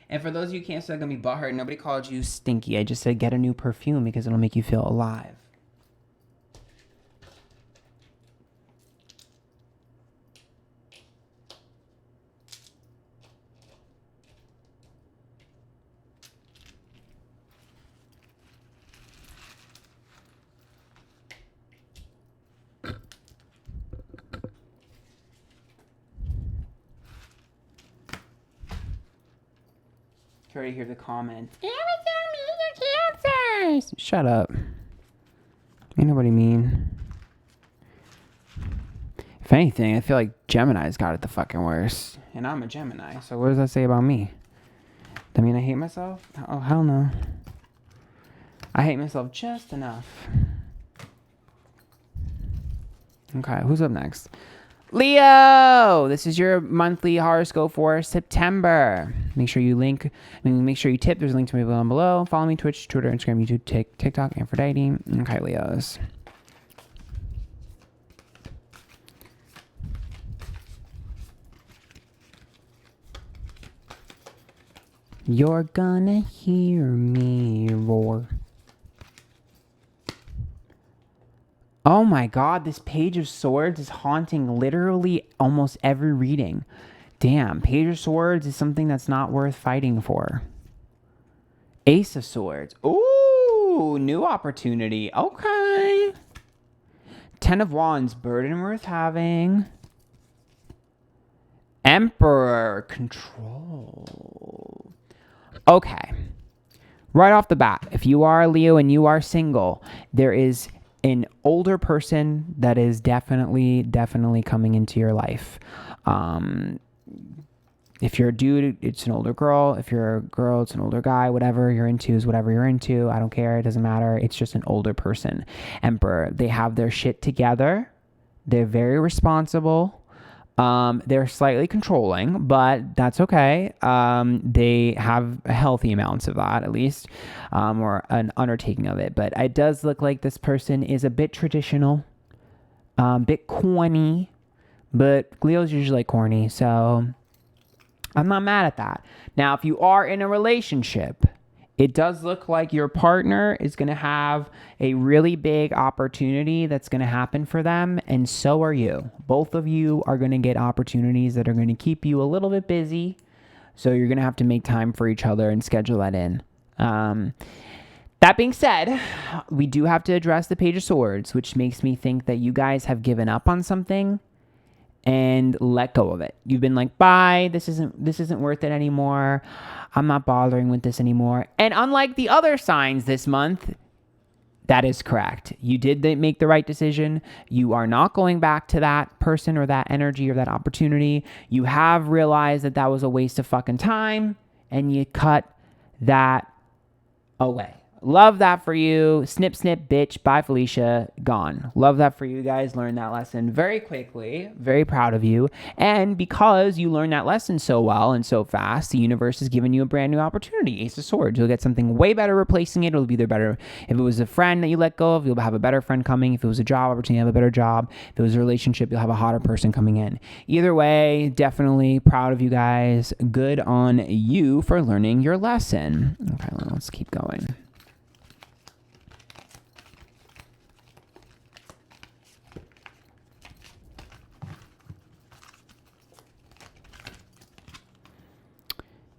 And for those of you who can't say I'm going to be butthurt, nobody called you stinky. I just said get a new perfume because it'll make you feel alive. You already hear the comment. Cancers. Shut up. Ain't nobody mean. If anything, I feel like Gemini's got it the fucking worst. And I'm a Gemini, so what does that say about me? That mean I hate myself? Oh, hell no. I hate myself just enough. Okay, who's up next? Leo! This is your monthly horoscope for September. Make sure you tip. There's a link to my bill down below. Follow me, Twitch, Twitter, Instagram, YouTube, TikTok, Antphrodite. Okay, Leos. You're gonna hear me roar. Oh my god, this Page of Swords is haunting literally almost every reading. Damn, Page of Swords is something that's not worth fighting for. Ace of Swords. Ooh, new opportunity. Okay. 10 of Wands, burden worth having. Emperor, control. Okay. Right off the bat, if you are a Leo and you are single, there is an older person that is definitely coming into your life. If you're a dude, it's an older girl. If you're a girl, it's an older guy. Whatever you're into is whatever you're into. I don't care. It doesn't matter. It's just an older person. Emperor. They have their shit together. They're very responsible. They're slightly controlling, but that's okay. They have healthy amounts of that, at least, or an undertaking of it. But it does look like this person is a bit traditional, bit corny, but Leo's usually corny, so I'm not mad at that. Now, if you are in a relationship, it does look like your partner is going to have a really big opportunity that's going to happen for them, and so are you. Both of you are going to get opportunities that are going to keep you a little bit busy, so you're going to have to make time for each other and schedule that in. That being said, we do have to address the Page of Swords, which makes me think that you guys have given up on something and let go of it. You've been like, bye, this isn't worth it anymore. I'm not bothering with this anymore. And unlike the other signs this month, that is correct. You did make the right decision. You are not going back to that person or that energy or that opportunity. You have realized that that was a waste of fucking time, and you cut that away. Love that for you. Snip, snip, bitch. Bye, Felicia. Gone. Love that for you guys. Learned that lesson very quickly. Very proud of you. And because you learned that lesson so well and so fast, the universe has given you a brand new opportunity. Ace of Swords. You'll get something way better replacing it. It'll be there better. If it was a friend that you let go of, you'll have a better friend coming. If it was a job opportunity, you'll have a better job. If it was a relationship, you'll have a hotter person coming in. Either way, definitely proud of you guys. Good on you for learning your lesson. Okay, let's keep going.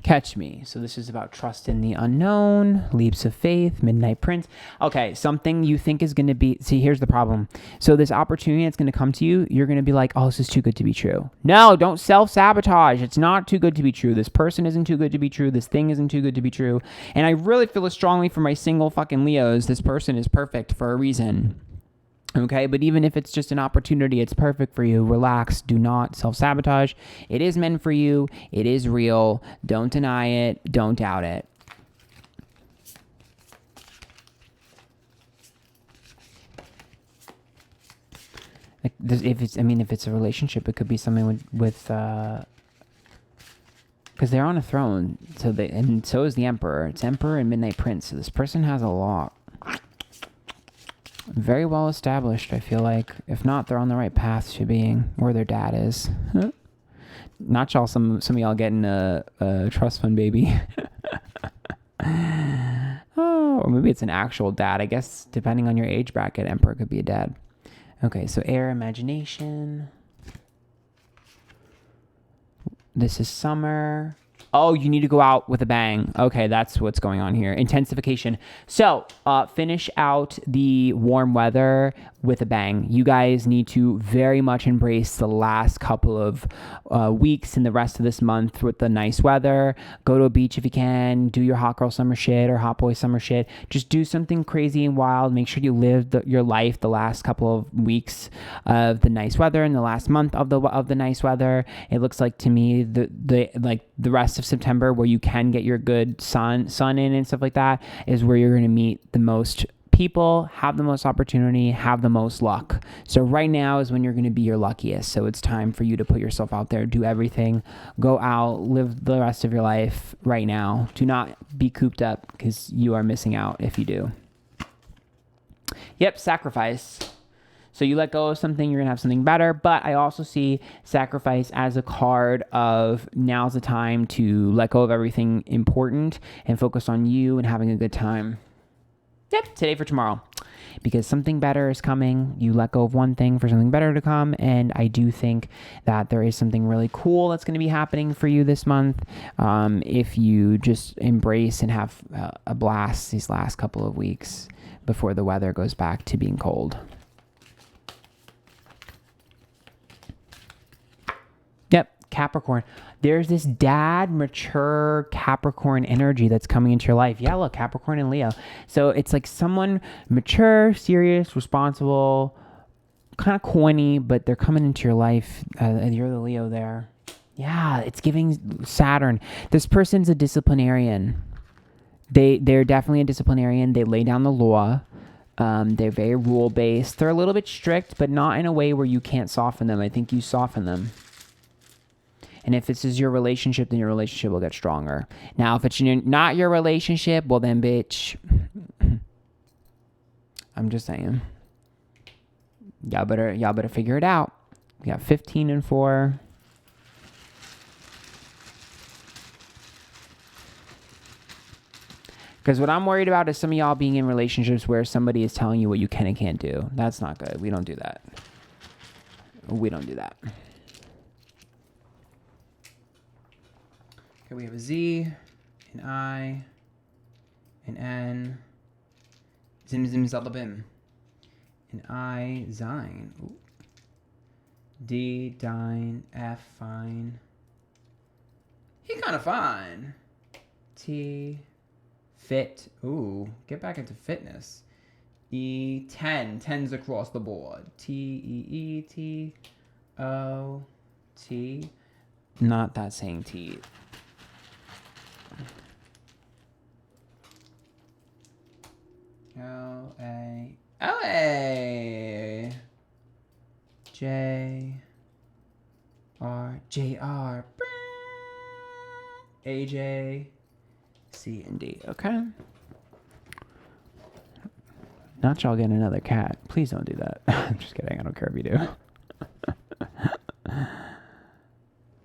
Catch me. So this is about trust in the unknown, leaps of faith, midnight prince. Okay, something you think is going to be... See, here's the problem. So this opportunity that's going to come to you, you're going to be like, oh, this is too good to be true. No, don't self-sabotage. It's not too good to be true. This person isn't too good to be true. This thing isn't too good to be true. And I really feel it strongly for my single fucking Leos. This person is perfect for a reason. Okay, but even if it's just an opportunity, it's perfect for you. Relax. Do not self-sabotage. It is meant for you. It is real. Don't deny it. Don't doubt it. Like this, if it's a relationship, it could be something with because they're on a throne. And so is the Emperor. It's Emperor and Midnight Prince. So this person has a lot. Very well established, I feel like. If not, they're on the right path to being where their dad is. Not y'all, some of y'all getting a trust fund baby. Oh, or maybe it's an actual dad. I guess depending on your age bracket, Emperor could be a dad. Okay, so air, imagination. This is summer. Oh, you need to go out with a bang. Okay, that's what's going on here. Intensification. So, finish out the warm weather with a bang. You guys need to very much embrace the last couple of weeks and the rest of this month with the nice weather. Go to a beach if you can. Do your hot girl summer shit or hot boy summer shit. Just do something crazy and wild. Make sure you live your life the last couple of weeks of the nice weather and the last month of the nice weather. It looks like to me the rest of September, where you can get your good sun in and stuff like that, is where you're going to meet the most people, have the most opportunity, have the most luck. So right now is when you're going to be your luckiest. So it's time for you to put yourself out there, do everything, go out, live the rest of your life right now. Do not be cooped up, because you are missing out if you do. Yep, sacrifice. So you let go of something, you're going to have something better. But I also see sacrifice as a card of now's the time to let go of everything important and focus on you and having a good time. Yep, today for tomorrow. Because something better is coming. You let go of one thing for something better to come. And I do think that there is something really cool that's going to be happening for you this month. If you just embrace and have a blast these last couple of weeks before the weather goes back to being cold. Capricorn. There's this dad, mature Capricorn energy that's coming into your life. Yeah, look, Capricorn and Leo. So it's like someone mature, serious, responsible, kind of corny, but they're coming into your life. You're the Leo there. Yeah, it's giving Saturn. This person's a disciplinarian. They're definitely a disciplinarian. They lay down the law. They're very rule-based. They're a little bit strict, but not in a way where you can't soften them. I think you soften them. And if this is your relationship, then your relationship will get stronger. Now, if it's not your relationship, well then, bitch, I'm just saying. Y'all better figure it out. We got 15 and 4. Because what I'm worried about is some of y'all being in relationships where somebody is telling you what you can and can't do. That's not good. We don't do that. We don't do that. Okay, we have a Z, an I, an N, Zim Zim Zalabim, an I, Zine, ooh. D, Dine, F, fine. He kind of fine. T, fit, ooh, get back into fitness. E, 10, 10's across the board. T, E, E, T, O, T. Not that saying T. L, A, L, A. J, R, J, R. A, J, C, and D. Okay. Not y'all getting another cat. Please don't do that. I'm just kidding. I don't care if you do.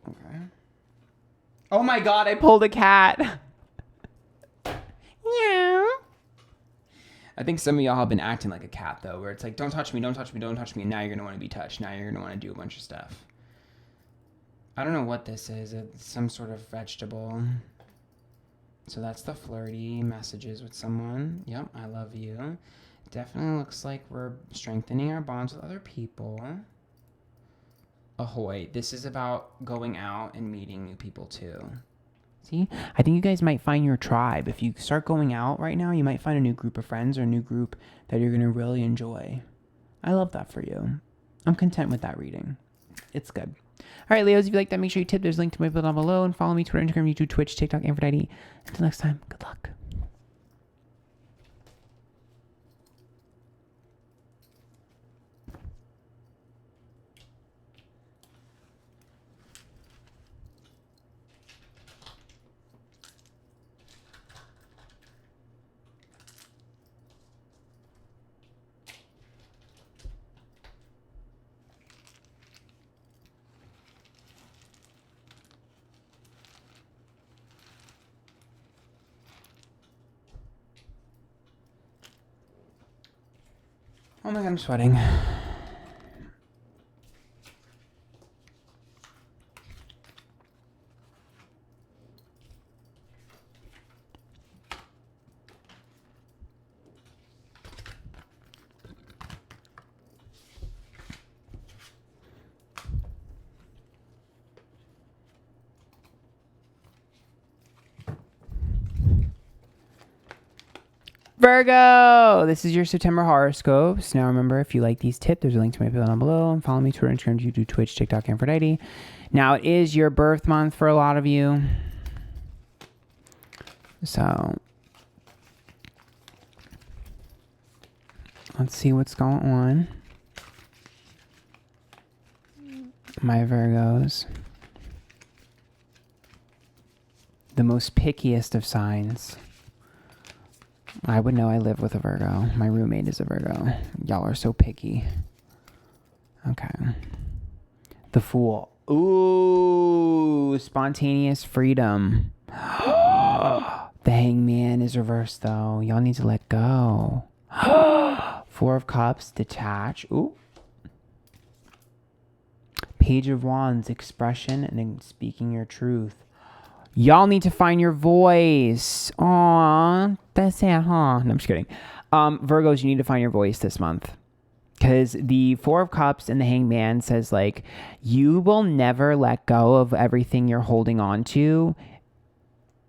Okay. Oh my god, I pulled a cat. Yeah. I think some of y'all have been acting like a cat, though, where it's like, don't touch me, don't touch me, don't touch me. And now you're going to want to be touched. Now you're going to want to do a bunch of stuff. I don't know what this is. It's some sort of vegetable. So that's the flirty messages with someone. Yep, I love you. Definitely looks like we're strengthening our bonds with other people. Ahoy. This is about going out and meeting new people, too. See, I think you guys might find your tribe. If you start going out right now, you might find a new group of friends or a new group that you're going to really enjoy. I love that for you. I'm content with that reading. It's good. All right, Leos, if you like that, make sure you tip. There's a link to my bill down below. And follow me Twitter, Instagram, YouTube, Twitch, TikTok, Antphrodite. Until next time, good luck. Oh my god, I'm sweating. Virgo, this is your September horoscopes. Now remember, if you like these tips, there's a link to my video down below. And follow me Twitter, Instagram, YouTube, Twitch, TikTok, Antphrodite. Now it is your birth month for a lot of you. So let's see what's going on. My Virgos. The most pickiest of signs. I would know I live with a Virgo. My roommate is a Virgo. Y'all are so picky. Okay. The Fool. Ooh, spontaneous freedom. The Hangman is reversed, though. Y'all need to let go. Four of Cups, detach. Ooh. Page of Wands, expression and then speaking your truth. Y'all need to find your voice. Aww, that's sad, huh? No, I'm just kidding. Virgos, you need to find your voice this month. Because the Four of Cups and the Hangman says, like, you will never let go of everything you're holding on to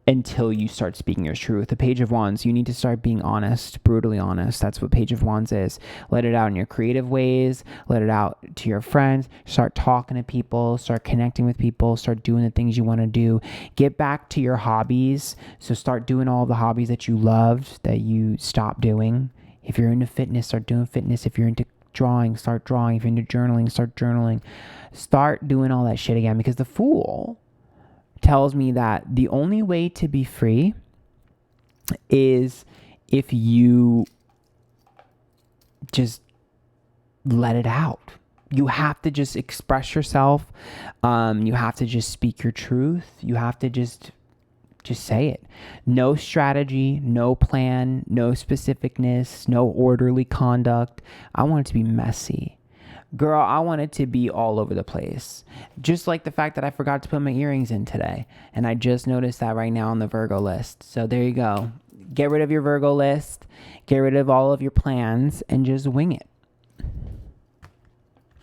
until you start speaking your truth. The Page of Wands, you need to start being honest, brutally honest. That's what Page of Wands is. Let it out in your creative ways. Let it out to your friends. Start talking to people. Start connecting with people. Start doing the things you want to do. Get back to your hobbies. So start doing all the hobbies that you loved that you stopped doing. If you're into fitness, start doing fitness. If you're into drawing, start drawing. If you're into journaling, start journaling. Start doing all that shit again, because the Fool tells me that the only way to be free is if you just let it out. You have to just express yourself. You have to just speak your truth. You have to just say it. No strategy, no plan, no specificness, no orderly conduct. I want it to be messy. Girl, I want it to be all over the place. Just like the fact that I forgot to put my earrings in today. And I just noticed that right now on the Virgo list. So there you go. Get rid of your Virgo list. Get rid of all of your plans and just wing it.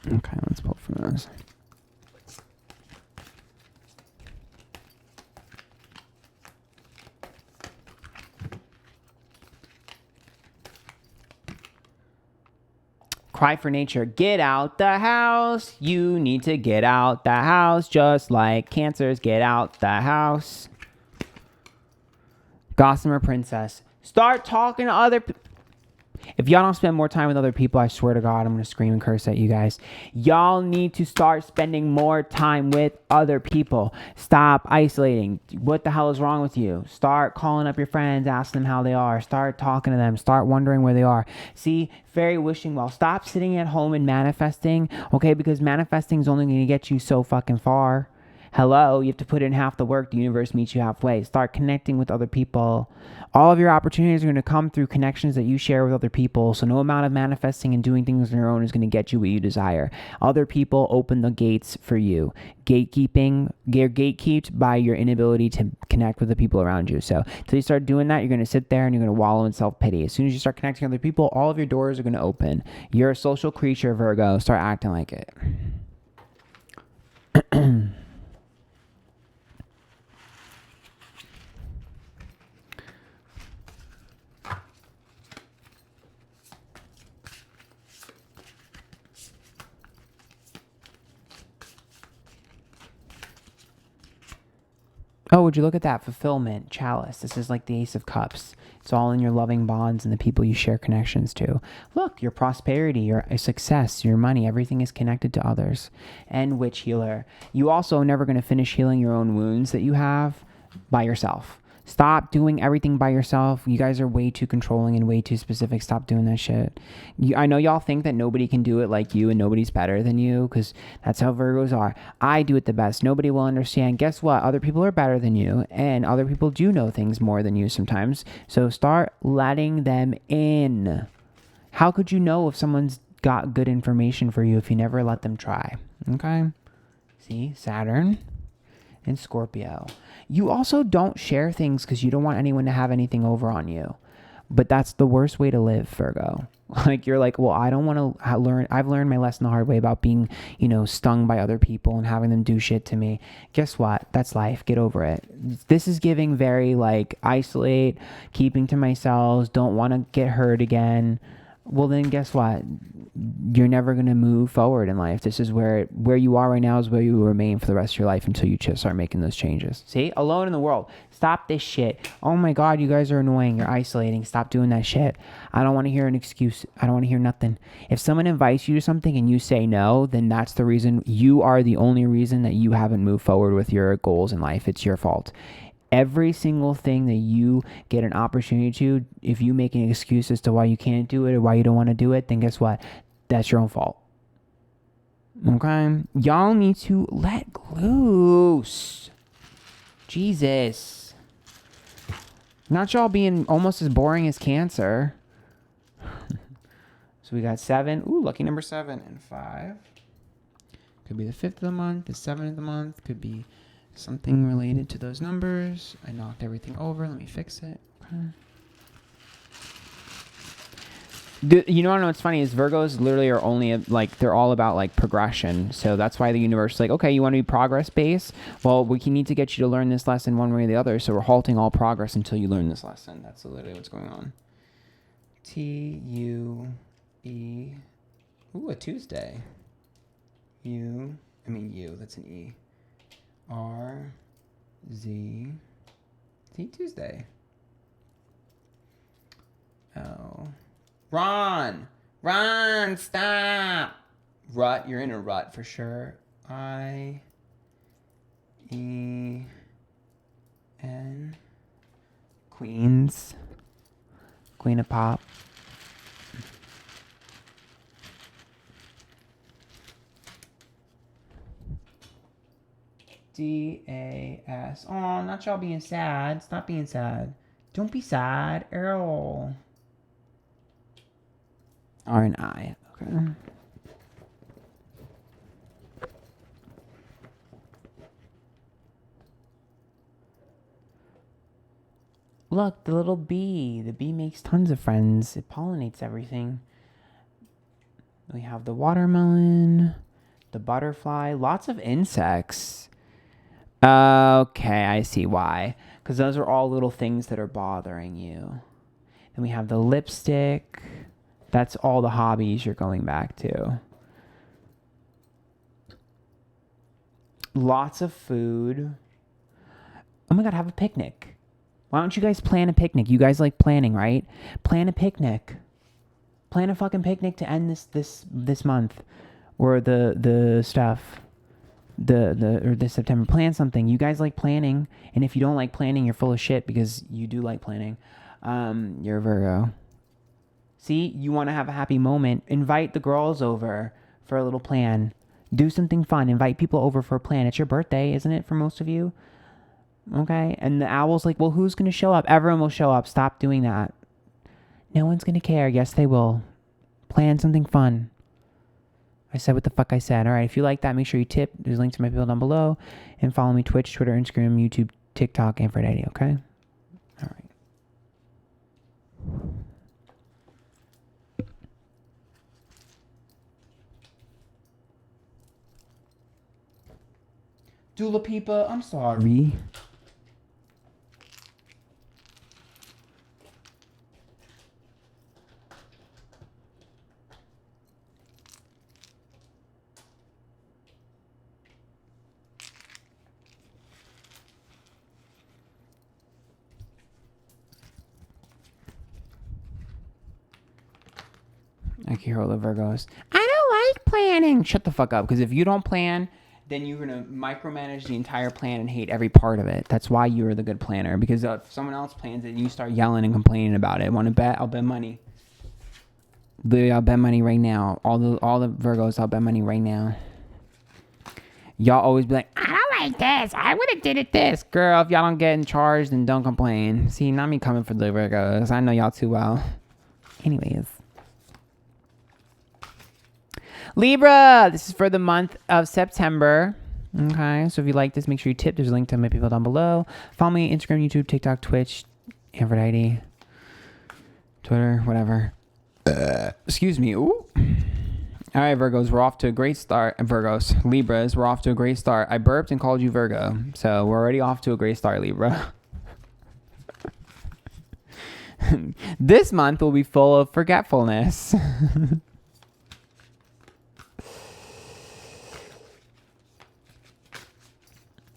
Okay, let's pull from those. Cry for nature. Get out the house. You need to get out the house, just like Cancers get out the house. Gossamer Princess. Start talking to other people. If y'all don't spend more time with other people, I swear to God, I'm going to scream and curse at you guys. Y'all need to start spending more time with other people. Stop isolating. What the hell is wrong with you? Start calling up your friends, asking them how they are. Start talking to them. Start wondering where they are. See, fairy wishing well. Stop sitting at home and manifesting, okay? Because manifesting is only going to get you so fucking far. Hello, you have to put in half the work. The universe meets you halfway. Start connecting with other people. All of your opportunities are going to come through connections that you share with other people. So no amount of manifesting and doing things on your own is going to get you what you desire. Other people open the gates for you. Gatekeeping, you're gatekept by your inability to connect with the people around you. So until you start doing that, you're going to sit there and you're going to wallow in self-pity. As soon as you start connecting with other people, all of your doors are going to open. You're a social creature, Virgo. Start acting like it. Oh, would you look at that? Fulfillment, chalice. This is like the Ace of Cups. It's all in your loving bonds and the people you share connections to. Look, your prosperity, your success, your money, everything is connected to others. And Witch Healer. You also are never going to finish healing your own wounds that you have by yourself. Stop doing everything by yourself. You guys are way too controlling and way too specific. Stop doing that shit. I know y'all think that nobody can do it like you and nobody's better than you because that's how Virgos are. I do it the best. Nobody will understand. Guess what? Other people are better than you and other people do know things more than you sometimes. So start letting them in. How could you know if someone's got good information for you if you never let them try? Okay? See? Saturn and Scorpio. You also don't share things because you don't want anyone to have anything over on you. But that's the worst way to live, Virgo. Like, you're like, well, I don't want to learn. I've learned my lesson the hard way about being, stung by other people and having them do shit to me. Guess what? That's life. Get over it. This is giving very, isolate, keeping to myself, don't want to get hurt again. Well, then guess what? You're never going to move forward in life. This is where you are right now is where you will remain for the rest of your life until you just start making those changes. See? Alone in the world. Stop this shit. Oh my God, you guys are annoying. You're isolating. Stop doing that shit. I don't want to hear an excuse. I don't want to hear nothing. If someone invites you to something and you say no, then that's the reason. You are the only reason that you haven't moved forward with your goals in life. It's your fault. Every single thing that you get an opportunity to, if you make an excuse as to why you can't do it or why you don't want to do it, then guess what? That's your own fault. Okay? Y'all need to let loose. Jesus. Not y'all being almost as boring as Cancer. So we got 7. Ooh, lucky number 7 and 5. Could be the 5th of the month, the 7th of the month. Could be something related to those numbers. I knocked everything over. Let me fix it. Okay. You know what's funny is Virgos literally are only they're all about progression. So that's why the universe is like, okay, you want to be progress based? Well, we need to get you to learn this lesson one way or the other. So we're halting all progress until you learn this lesson. That's literally what's going on. T-U-E. Ooh, a Tuesday. U. That's an E. R-Z. T Tuesday. Oh. Ron, stop. Rut, you're in a rut for sure. I-E. Queens. Queen of Pop. D-A-S. Oh, not y'all being sad. Stop being sad. Don't be sad, Errol. R and I. Okay. Look, the little bee. The bee makes tons of friends. It pollinates everything. We have the watermelon, the butterfly, lots of insects. Okay, I see why. Because those are all little things that are bothering you. Then we have the lipstick. That's all the hobbies you're going back to. Lots of food. Oh my God, have a picnic. Why don't you guys plan a picnic? You guys like planning, right? Plan a picnic. Plan a fucking picnic to end this month, or the stuff, or this September. Plan something. You guys like planning, and if you don't like planning, you're full of shit because you do like planning. You're a Virgo. See, you want to have a happy moment. Invite the girls over for a little plan. Do something fun. Invite people over for a plan. It's your birthday, isn't it, for most of you? Okay, and the owl's like, well, who's going to show up? Everyone will show up. Stop doing that. No one's going to care. Yes, they will. Plan something fun. I said what the fuck I said. All right, if you like that, make sure you tip. There's links to my people down below. And follow me Twitch, Twitter, Instagram, YouTube, TikTok, Antphrodite, okay? All right. Dula Peepa, I'm sorry. I can hear all the Virgos. I don't like planning. Shut the fuck up. Because if you don't plan, then you're going to micromanage the entire plan and hate every part of it. That's why you're the good planner. Because if someone else plans it, you start yelling and complaining about it. Want to bet? I'll bet money. Literally, I'll bet money right now. All the Virgos, I'll bet money right now. Y'all always be like, I don't like this. I would have did it this. Girl, if y'all don't get in charge, then don't complain. See, not me coming for the Virgos. I know y'all too well. Anyways. Libra, this is for the month of September. Okay, so if you like this, make sure you tip. There's a link to my people down below. Follow me Instagram, YouTube, TikTok, Twitch, Antphrodite, Twitter, whatever. Excuse me. Ooh. All right, Virgos, we're off to a great start. Virgos, Libras, we're off to a great start. I burped and called you Virgo, so we're already off to a great start, Libra. This month will be full of forgetfulness.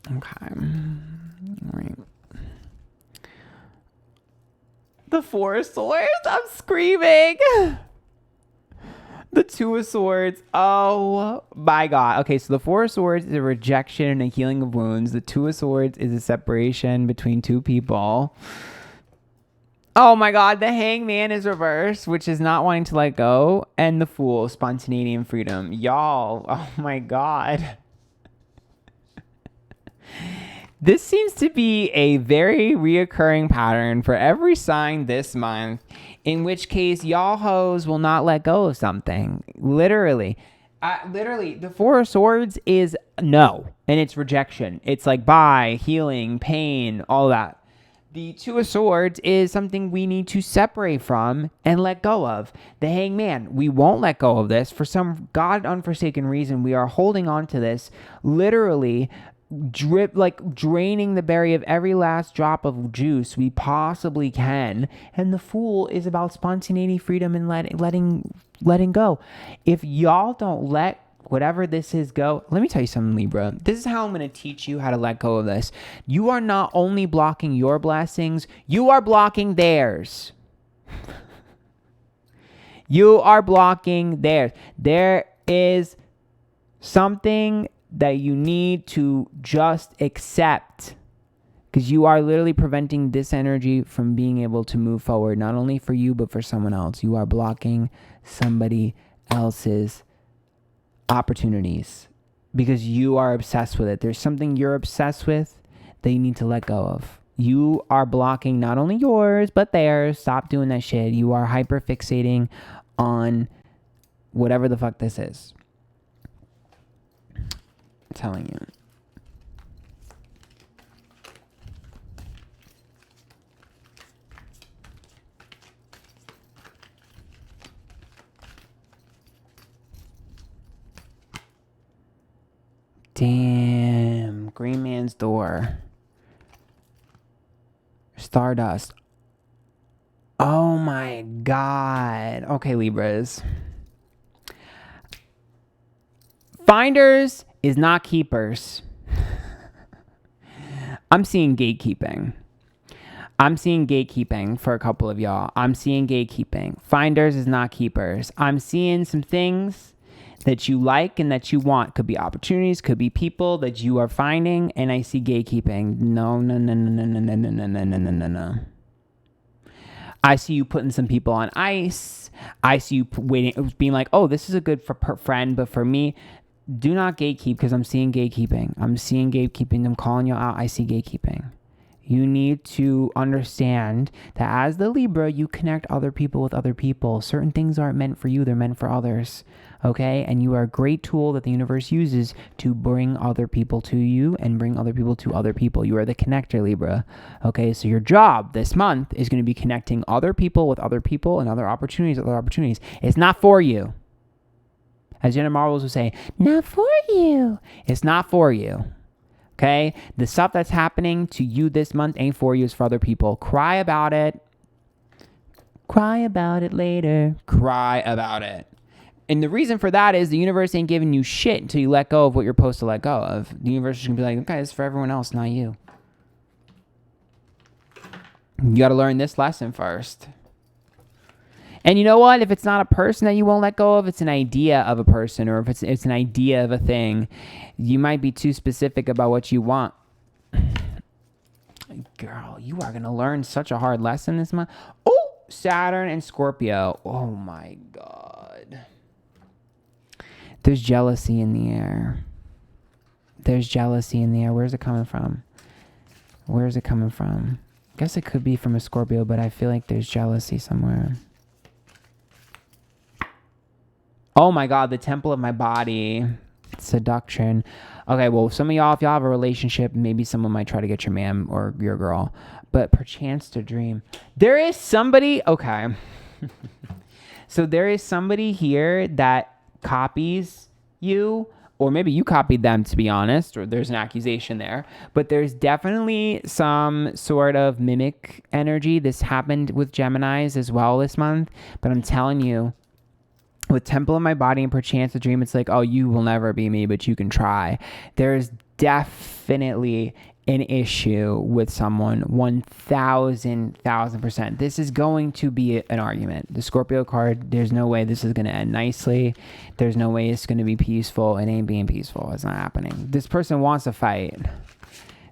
Okay. All right. The Four of Swords. I'm screaming. The Two of Swords. Oh my God. Okay, so the Four of Swords is a rejection and a healing of wounds. The Two of Swords is a separation between two people. Oh my God. The Hangman is reversed, which is not wanting to let go. And the Fool, spontaneity and freedom. Y'all. Oh my God. This seems to be a very reoccurring pattern for every sign this month, in which case y'all hoes will not let go of something. Literally, the Four of Swords is no, and it's rejection. It's like bye, healing, pain, all that. The Two of Swords is something we need to separate from and let go of. The Hangman, we won't let go of this. For some God unforsaken reason, we are holding on to this, literally draining the berry of every last drop of juice we possibly can. And the Fool is about spontaneity, freedom, and letting go. If y'all don't let whatever this is go, let me tell you something, Libra. This is how I'm going to teach you how to let go of this. You are not only blocking your blessings, you are blocking theirs. You are blocking theirs. There is something that you need to just accept. Because you are literally preventing this energy from being able to move forward, not only for you, but for someone else. You are blocking somebody else's opportunities because you are obsessed with it. There's something you're obsessed with that you need to let go of. You are blocking not only yours, but theirs. Stop doing that shit. You are hyper fixating on whatever the fuck this is. I'm telling you. Damn. Green Man's Door. Stardust. Oh my God. Okay, Libras. Finders is not keepers. I'm seeing gatekeeping. I'm seeing gatekeeping for a couple of y'all. I'm seeing gatekeeping. Finders is not keepers. I'm seeing some things that you like and that you want. Could be opportunities, could be people that you are finding, and I see gatekeeping. No. I see you putting some people on ice. I see you waiting, being like, oh, this is a good friend, but for me, do not gatekeep because I'm seeing gatekeeping. I'm seeing gatekeeping. I'm calling you out. I see gatekeeping. You need to understand that as the Libra, you connect other people with other people. Certain things aren't meant for you. They're meant for others. Okay? And you are a great tool that the universe uses to bring other people to you and bring other people to other people. You are the connector, Libra. Okay? So your job this month is going to be connecting other people with other people and other opportunities. It's not for you. As Jenna Marbles would say, not for you. It's not for you. Okay? The stuff that's happening to you this month ain't for you, it's for other people. Cry about it. Cry about it later. Cry about it. And the reason for that is the universe ain't giving you shit until you let go of what you're supposed to let go of. The universe is going to be like, okay, it's for everyone else, not you. You got to learn this lesson first. And you know what? If it's not a person that you won't let go of, it's an idea of a person, or if it's an idea of a thing, you might be too specific about what you want. Girl, you are going to learn such a hard lesson this month. Oh, Saturn and Scorpio. Oh my God. There's jealousy in the air. There's jealousy in the air. Where's it coming from? Where's it coming from? I guess it could be from a Scorpio, but I feel like there's jealousy somewhere. Oh my God, the temple of my body. Seduction. Okay, well, some of y'all, if y'all have a relationship, maybe someone might try to get your man or your girl. But perchance to dream. There is somebody, okay. So there is somebody here that copies you, or maybe you copied them, to be honest, or there's an accusation there. But there's definitely some sort of mimic energy. This happened with Geminis as well this month. But I'm telling you, with temple in my body and perchance to dream, it's like, oh, you will never be me, but you can try. There's definitely an issue with someone, 1,000%. This is going to be an argument. The Scorpio card, there's no way this is going to end nicely. There's no way it's going to be peaceful. It ain't being peaceful. It's not happening. This person wants to fight.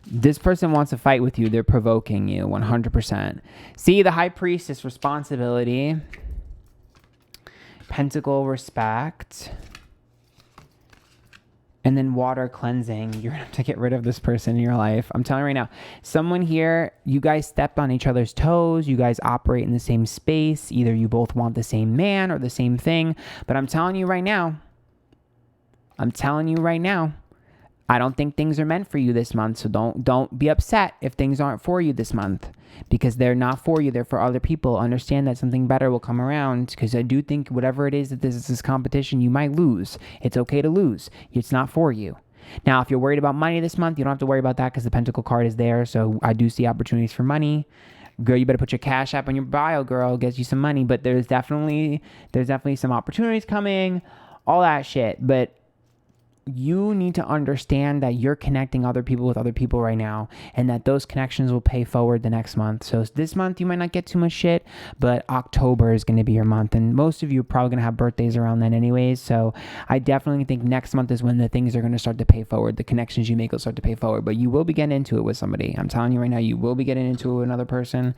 This person wants to fight with you. They're provoking you 100%. See, the High Priestess, responsibility. Pentacle, respect. And then water, cleansing. You're going to have to get rid of this person in your life. I'm telling you right now, someone here, you guys stepped on each other's toes. You guys operate in the same space. Either you both want the same man or the same thing. But I'm telling you right now, I don't think things are meant for you this month. So don't be upset if things aren't for you this month, because they're not for you. They're for other people. Understand that something better will come around, because I do think whatever it is that this is, this competition, you might lose. It's okay to lose. It's not for you. Now, if you're worried about money this month, you don't have to worry about that because the Pentacle card is there. So I do see opportunities for money. Girl, you better put your Cash App on your bio, girl. Get you some money. But there's definitely some opportunities coming, all that shit. But you need to understand that you're connecting other people with other people right now, and that those connections will pay forward the next month. So this month you might not get too much shit, but October is going to be your month, and most of you are probably going to have birthdays around then anyways. So I definitely think next month is when the things are going to start to pay forward. The connections you make will start to pay forward, but you will be getting into it with somebody. I'm telling you right now, you will be getting into it with another person.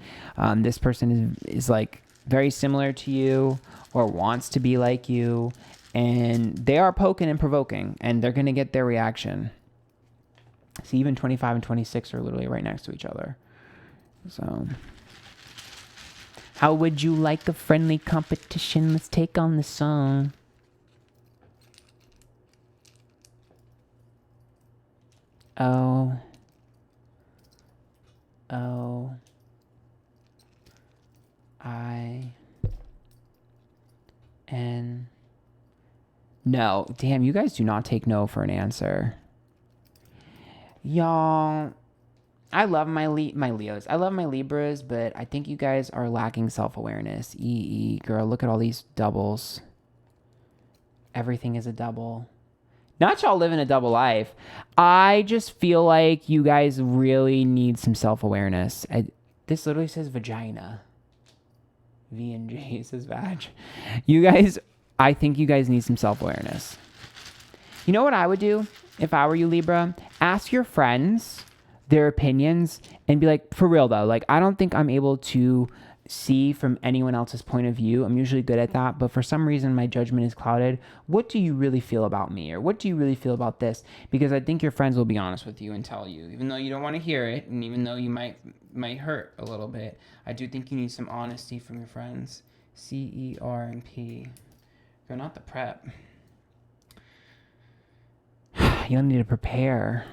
This person is like very similar to you or wants to be like you. And they are poking and provoking, and they're going to get their reaction. See, even 25 and 26 are literally right next to each other. So, how would you like a friendly competition? Let's take on the song. Oh. I-N. No, damn, you guys do not take no for an answer. Y'all, I love my Leos. I love my Libras, but I think you guys are lacking self-awareness. Girl, look at all these doubles. Everything is a double. Not y'all living a double life. I just feel like you guys really need some self-awareness. This literally says vagina. V and J says vag. You guys... I think you guys need some self-awareness. You know what I would do if I were you, Libra? Ask your friends their opinions and be like, for real though, like, I don't think I'm able to see from anyone else's point of view. I'm usually good at that, but for some reason my judgment is clouded. What do you really feel about me? Or what do you really feel about this? Because I think your friends will be honest with you and tell you, even though you don't want to hear it, and even though you might hurt a little bit, I do think you need some honesty from your friends. CERMP. You're not the prep. You don't need to prepare.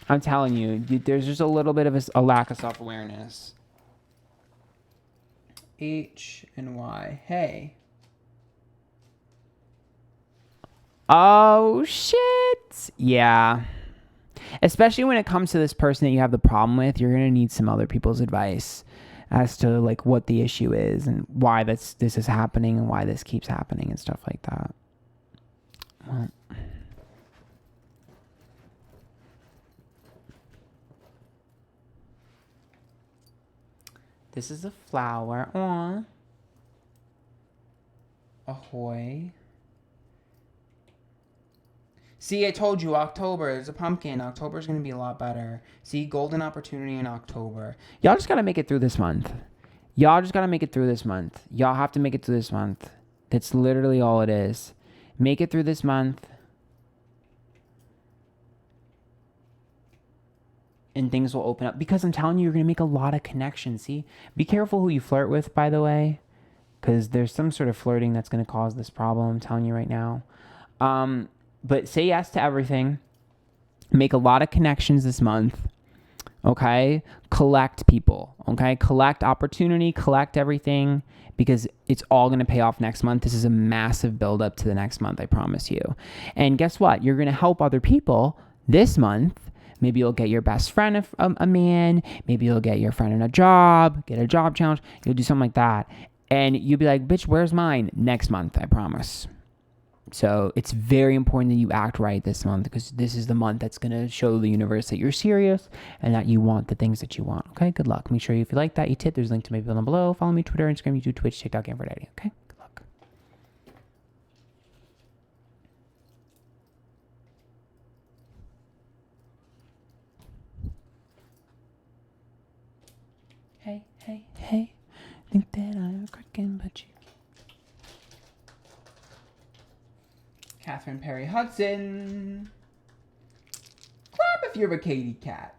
I'm telling you, there's just a little bit of a lack of self-awareness. H and Y. Hey. Oh, shit. Yeah. Especially when it comes to this person that you have the problem with, you're going to need some other people's advice as to like what the issue is and why this is happening and why this keeps happening and stuff like that. Well, this is a flower. Aww. Ahoy. See, I told you, October is a pumpkin. October is going to be a lot better. See, golden opportunity in October. Y'all just got to make it through this month. Y'all have to make it through this month. That's literally all it is. Make it through this month. And things will open up. Because I'm telling you, you're going to make a lot of connections. See? Be careful who you flirt with, by the way. Because there's some sort of flirting that's going to cause this problem. I'm telling you right now. But say yes to everything. Make a lot of connections this month. Okay? Collect people. Okay? Collect opportunity. Collect everything. Because it's all going to pay off next month. This is a massive buildup to the next month, I promise you. And guess what? You're going to help other people this month. Maybe you'll get your best friend a man. Maybe you'll get your friend a job. Get a job challenge. You'll do something like that. And you'll be like, bitch, where's mine? Next month, I promise. So it's very important that you act right this month, because this is the month that's going to show the universe that you're serious and that you want the things that you want. Okay, good luck. Make sure if you like that, you tip. There's a link to my video down below. Follow me Twitter, Instagram, YouTube, Twitch, TikTok, Antphrodite. Okay, good luck. Hey. Think that I'm cracking, but you... Catherine Perry Hudson. Clap if you're a Katy cat.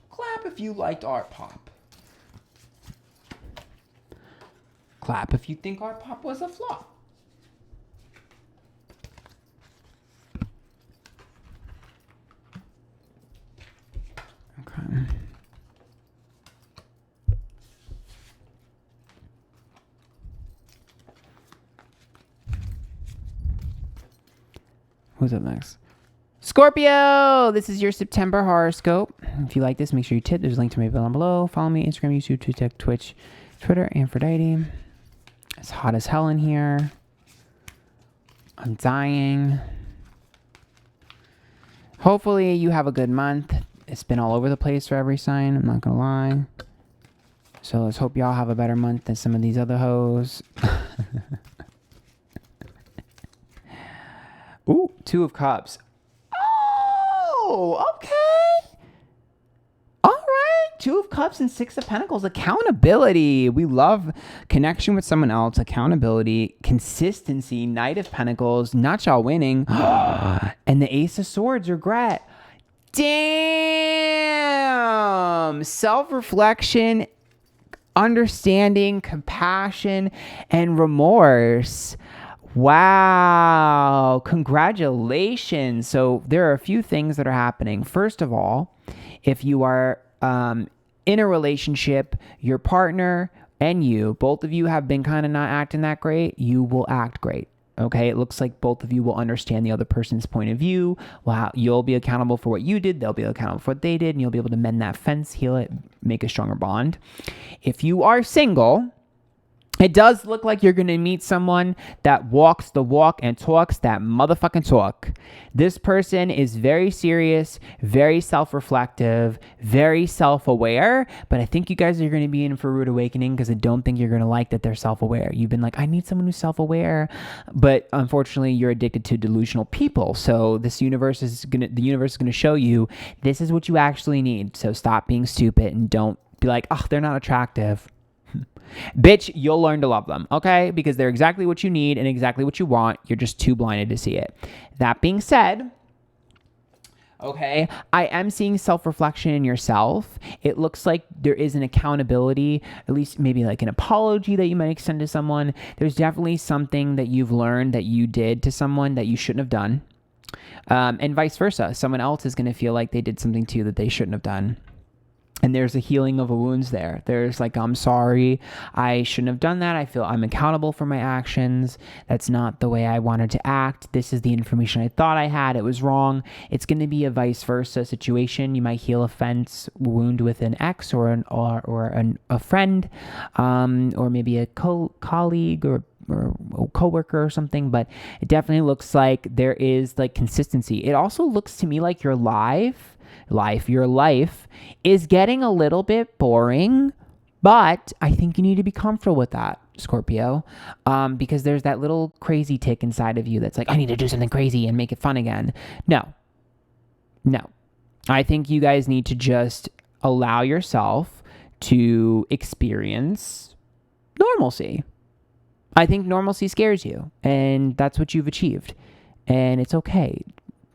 Clap if you liked art pop. Clap if you think art pop was a flop. Okay. Who's up next? Scorpio. Scorpio, this is your September horoscope. If you like this, make sure you tip. There's a link to my bill down below. Follow me, Instagram, YouTube, TikTok, Twitch, Twitter, Antphrodite. It's hot as hell in here. I'm dying. Hopefully you have a good month. It's been all over the place for every sign. I'm not going to lie. So let's hope y'all have a better month than some of these other hoes. Ooh, 2 of Cups. Oh, okay. All right. 2 of Cups and 6 of Pentacles. Accountability. We love connection with someone else. Accountability. Consistency. Knight of Pentacles. Not y'all winning. And the Ace of Swords. Regret. Damn. Self-reflection. Understanding. Compassion. And remorse. Wow. Congratulations. So there are a few things that are happening. First of all, if you are in a relationship, your partner and you, both of you have been kind of not acting that great, you will act great. Okay, it looks like both of you will understand the other person's point of view. Wow, you'll be accountable for what you did. They'll be accountable for what they did, and you'll be able to mend that fence, heal it, make a stronger bond. If you are single, it does look like you're going to meet someone that walks the walk and talks that motherfucking talk. This person is very serious, very self-reflective, very self-aware, but I think you guys are going to be in for a rude awakening because I don't think you're going to like that they're self-aware. You've been like, I need someone who's self-aware, but unfortunately you're addicted to delusional people. So the universe is going to show you this is what you actually need. So stop being stupid and don't be like, oh, they're not attractive. Bitch, you'll learn to love them, okay? Because they're exactly what you need and exactly what you want. You're just too blinded to see it. That being said, okay, I am seeing self-reflection in yourself. It looks like there is an accountability, at least maybe like an apology that you might extend to someone. There's definitely something that you've learned that you did to someone that you shouldn't have done. And vice versa. Someone else is going to feel like they did something to you that they shouldn't have done. And there's a healing of wounds there. There's like, I'm sorry, I shouldn't have done that. I feel I'm accountable for my actions. That's not the way I wanted to act. This is the information I thought I had. It was wrong. It's going to be a vice versa situation. You might heal a fence wound with an ex or a friend, or maybe a colleague or a coworker or something, but it definitely looks like there is like consistency. It also looks to me like your life is getting a little bit boring, but I think you need to be comfortable with that, Scorpio, because there's that little crazy tick inside of you that's like, I need to do something crazy and make it fun again. No. I think you guys need to just allow yourself to experience normalcy. I think normalcy scares you, and that's what you've achieved, and it's okay.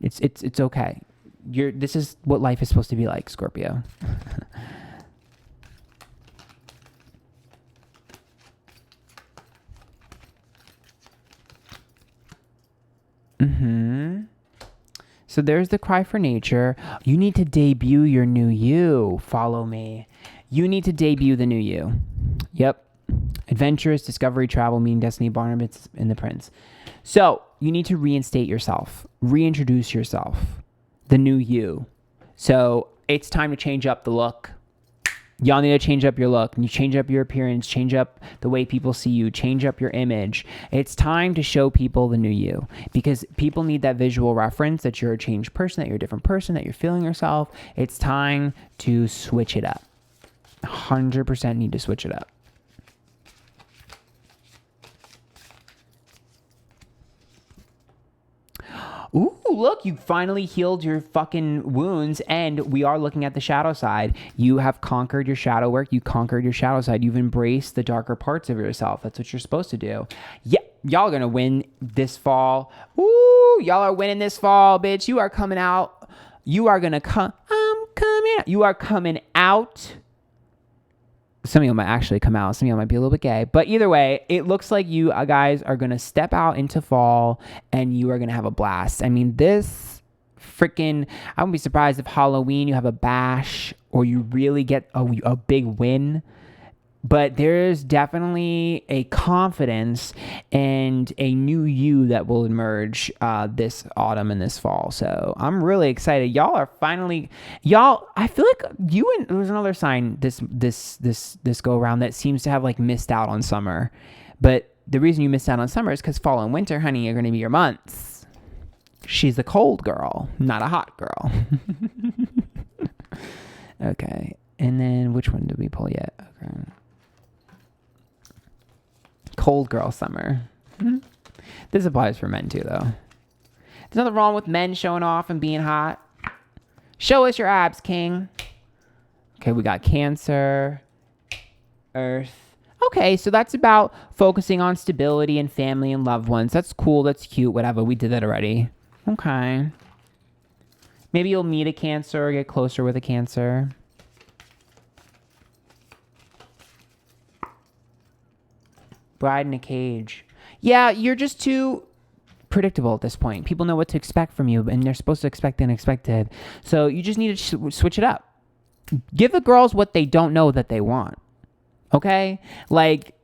It's okay. This is what life is supposed to be like, Scorpio. So there's the cry for nature. You need to debut your new you. Follow me. You need to debut the new you. Yep. Adventurous, discovery, travel, meeting, destiny, Barnabas, and the prince. So you need to reinstate yourself. Reintroduce yourself. The new you. So it's time to change up the look. Y'all need to change up your look. And you change up your appearance, change up the way people see you, change up your image. It's time to show people the new you, because people need that visual reference that you're a changed person, that you're a different person, that you're feeling yourself. It's time to switch it up. 100% need to switch it up. Ooh, look, you finally healed your fucking wounds, and we are looking at the shadow side. You have conquered your shadow work. You conquered your shadow side. You've embraced the darker parts of yourself. That's what you're supposed to do. Yeah, y'all are going to win this fall. Ooh, y'all are winning this fall, bitch. You are coming out. You are going to come. I'm coming out. You are coming out. Some of you might actually come out. Some of you might be a little bit gay. But either way, it looks like you guys are going to step out into fall and you are going to have a blast. I mean, this freaking... I wouldn't be surprised if Halloween you have a bash or you really get a big win. But there's definitely a confidence and a new you that will emerge this autumn and this fall. So I'm really excited. Y'all are finally, I feel like you and there's another sign this go around that seems to have like missed out on summer. But the reason you missed out on summer is because fall and winter, honey, are going to be your months. She's a cold girl, not a hot girl. Okay. And then which one did we pull yet? Okay. Cold girl summer. This applies for men too, though. There's nothing wrong with men showing off and being hot. Show us your abs, king. Okay, we got Cancer, Earth. Okay, so that's about focusing on stability and family and loved ones. That's cool. That's cute. Whatever. We did that already. Okay. Maybe you'll meet a Cancer or get closer with a Cancer. Bride in a cage. Yeah, you're just too predictable at this point. People know what to expect from you, and they're supposed to expect the unexpected. So you just need to switch it up. Give the girls what they don't know that they want. Okay? Like,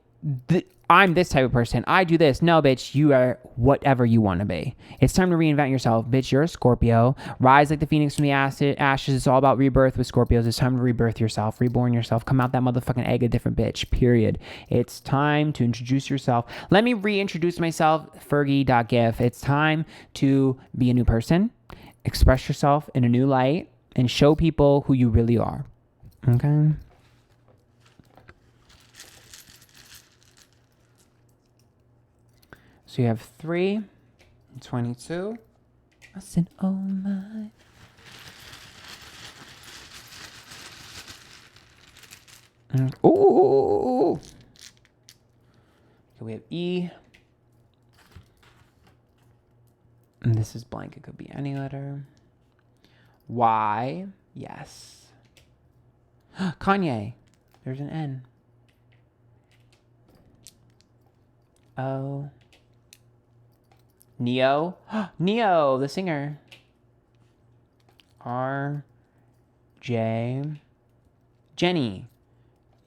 I'm this type of person. I do this. No, bitch, you are whatever you want to be. It's time to reinvent yourself. Bitch, you're a Scorpio. Rise like the phoenix from the ashes. It's all about rebirth with Scorpios. It's time to rebirth yourself, reborn yourself. Come out that motherfucking egg a different bitch, period. It's time to introduce yourself. Let me reintroduce myself, Fergie.gif. It's time to be a new person, express yourself in a new light, and show people who you really are. Okay? So you have 3, 22. I said, oh my. Ooh. Okay, we have E. And this is blank. It could be any letter. Y. Yes. Kanye. There's an N. O. Neo. Neo, the singer. R. J. Jenny.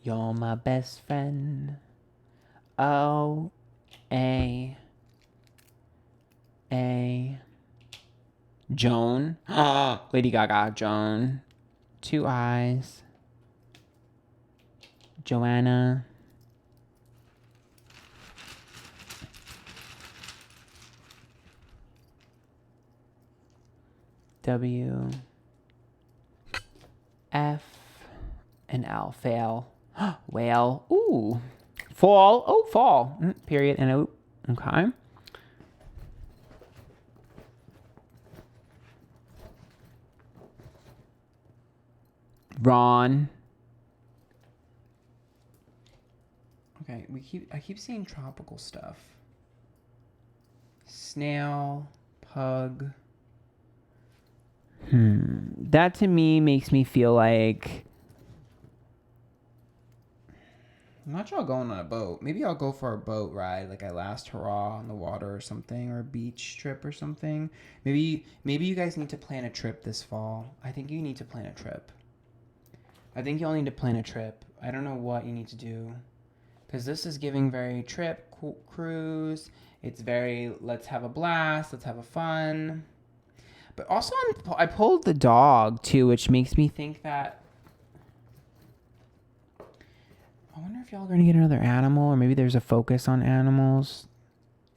You're my best friend. O. A. A. Joan. Lady Gaga. Joan. 2 eyes. Joanna. W. F. And L. Fail. Whale. Ooh. Fall. Oh, fall. Period. And O. Okay. Ron. Okay, I keep seeing tropical stuff. Snail, pug. That to me makes me feel like I'm not sure I'll go on a boat. Maybe I'll go for a boat ride, like I last hurrah on the water or something, or a beach trip or something. Maybe you guys need to plan a trip this fall. I think you need to plan a trip. I think you'll need to plan a trip. I don't know what you need to do. Because this is giving very trip, cruise. It's very, let's have a blast, let's have a fun. But also, I pulled the dog, too, which makes me think that I wonder if y'all are going to get another animal, or maybe there's a focus on animals.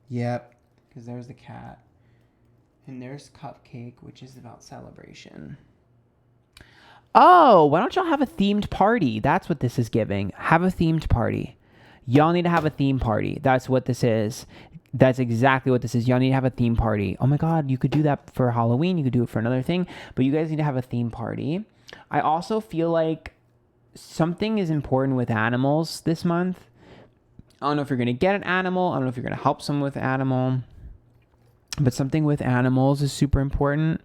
Yep, because there's the cat. And there's Cupcake, which is about celebration. Oh, why don't y'all have a themed party? That's what this is giving. Have a themed party. Y'all need to have a theme party. That's what this is. That's exactly what this is. Y'all need to have a theme party. Oh my God, you could do that for Halloween. You could do it for another thing. But you guys need to have a theme party. I also feel like something is important with animals this month. I don't know if you're going to get an animal. I don't know if you're going to help someone with an animal. But something with animals is super important.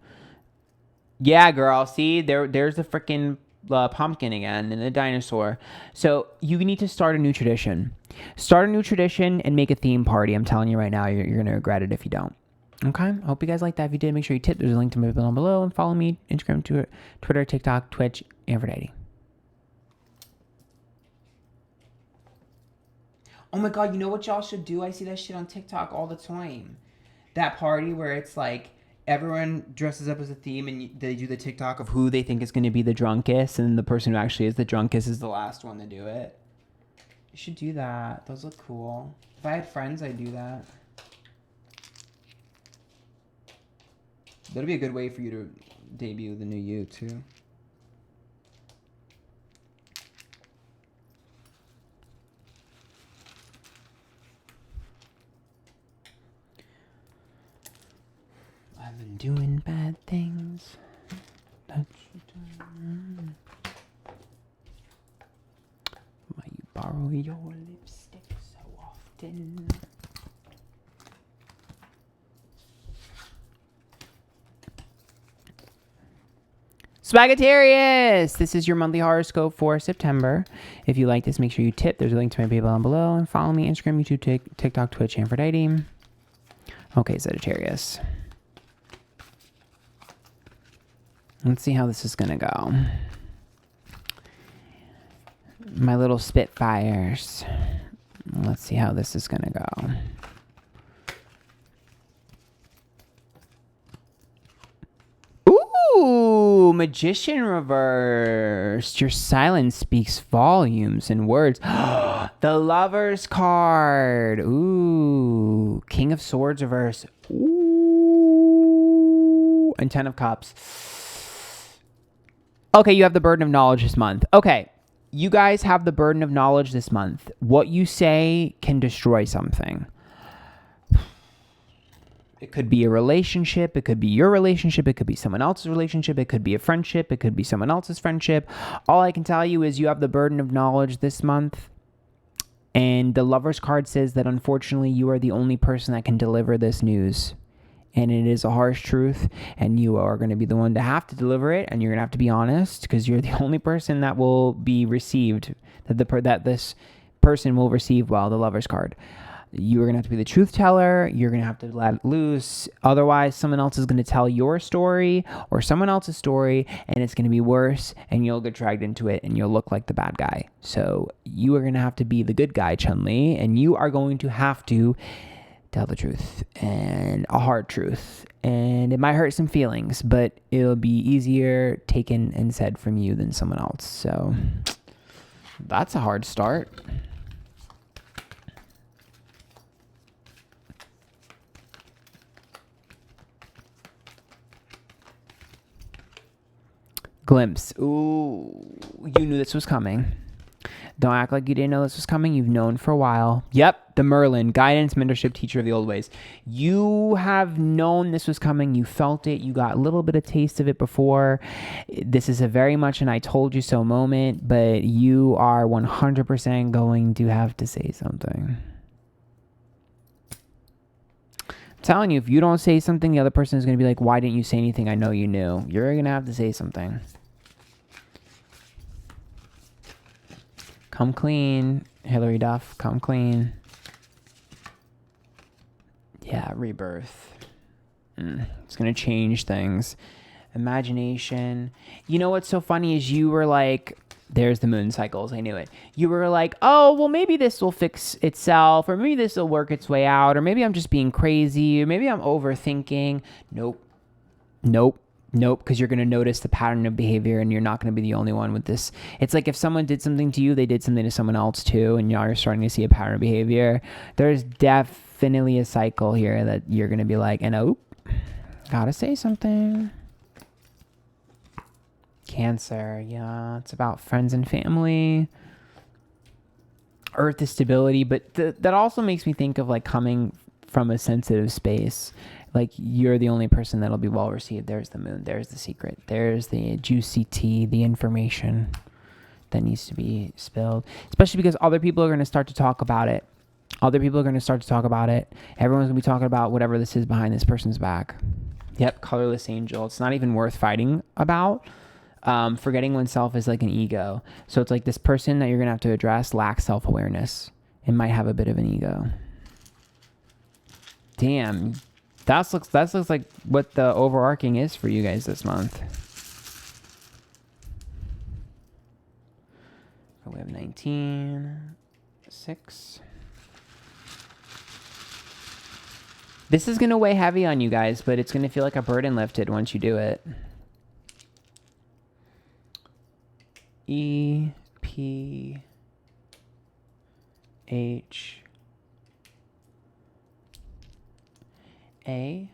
Yeah, girl. See, there's the freaking pumpkin again and the dinosaur. So you need to start a new tradition. Start a new tradition and make a theme party. I'm telling you right now, you're going to regret it if you don't. Okay? I hope you guys like that. If you did, make sure you tip. There's a link to my below and follow me. Instagram, Twitter, TikTok, Twitch, Antphrodite. Oh my God, you know what y'all should do? I see that shit on TikTok all the time. That party where it's like everyone dresses up as a theme and they do the TikTok of who they think is going to be the drunkest, and the person who actually is the drunkest is the last one to do it. You should do that. Those look cool. If I had friends, I'd do that. That'd be a good way for you to debut the new you, too. I've been doing bad things. Why you borrow your lipstick so often? Sagittarius! This is your monthly horoscope for September. If you like this, make sure you tip. There's a link to my PayPal down below. And follow me Instagram, YouTube, TikTok, Twitch, Antphrodite. Okay, Sagittarius. Let's see how this is going to go. My little Spitfires. Let's see how this is going to go. Ooh, Magician reversed. Your silence speaks volumes in words. The Lover's card. Ooh, King of Swords reverse. Ooh, and 10 of Cups. Okay, you have the burden of knowledge this month. Okay, you guys have the burden of knowledge this month. What you say can destroy something. It could be a relationship. It could be your relationship. It could be someone else's relationship. It could be a friendship. It could be someone else's friendship. All I can tell you is you have the burden of knowledge this month. And the Lover's card says that unfortunately you are the only person that can deliver this news. And it is a harsh truth. And you are going to be the one to have to deliver it. And you're going to have to be honest because you're the only person that will be received. That this person will receive the Lover's card. You're going to have to be the truth teller. You're going to have to let it loose. Otherwise, someone else is going to tell your story or someone else's story, and it's going to be worse, and you'll get dragged into it, and you'll look like the bad guy. So you are going to have to be the good guy, Chun-Li, and you are going to have to tell the truth, and a hard truth. And it might hurt some feelings, but it'll be easier taken and said from you than someone else. So that's a hard start. Glimpse. Ooh, you knew this was coming. Don't act like you didn't know this was coming. You've known for a while. Yep, the Merlin, guidance, mentorship, teacher of the old ways. You have known this was coming. You felt it. You got a little bit of taste of it before. This is a very much an I told you so moment, but you are 100% going to have to say something. I'm telling you, if you don't say something, the other person is going to be like, why didn't you say anything? I know you knew. You're going to have to say something. Come clean, Hillary Duff. Come clean. Yeah, rebirth. It's going to change things. Imagination. You know what's so funny is you were like, there's the moon cycles. I knew it. You were like, oh, well, maybe this will fix itself, or maybe this will work its way out, or maybe I'm just being crazy, or maybe I'm overthinking. Nope. Because you're going to notice the pattern of behavior, and you're not going to be the only one with this. It's like if someone did something to you, they did something to someone else too, and now you're starting to see a pattern of behavior. There's definitely a cycle here that you're going to be like, and oh, gotta say something. Cancer, yeah, it's about friends and family. Earth is stability, but that also makes me think of like coming from a sensitive space. Like you're the only person that'll be well received. There's the moon. There's the secret. There's the juicy tea, the information that needs to be spilled. Especially because other people are going to start to talk about it. Everyone's going to be talking about whatever this is behind this person's back. Yep, colorless angel. It's not even worth fighting about. Forgetting oneself is like an ego. So it's like this person that you're going to have to address lacks self-awareness and might have a bit of an ego. Damn. That looks like what the overarching is for you guys this month. We have 19, 6. This is going to weigh heavy on you guys, but it's going to feel like a burden lifted once you do it. E, P, H, A,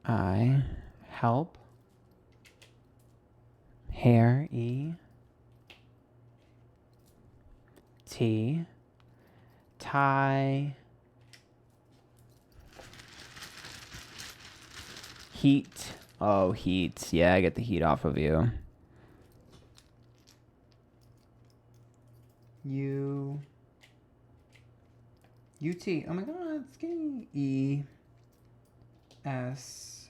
I, help, hair, E, T, tie, heat. Oh, heat. Yeah, I get the heat off of you. U, UT. Oh my god, it's getting E, S,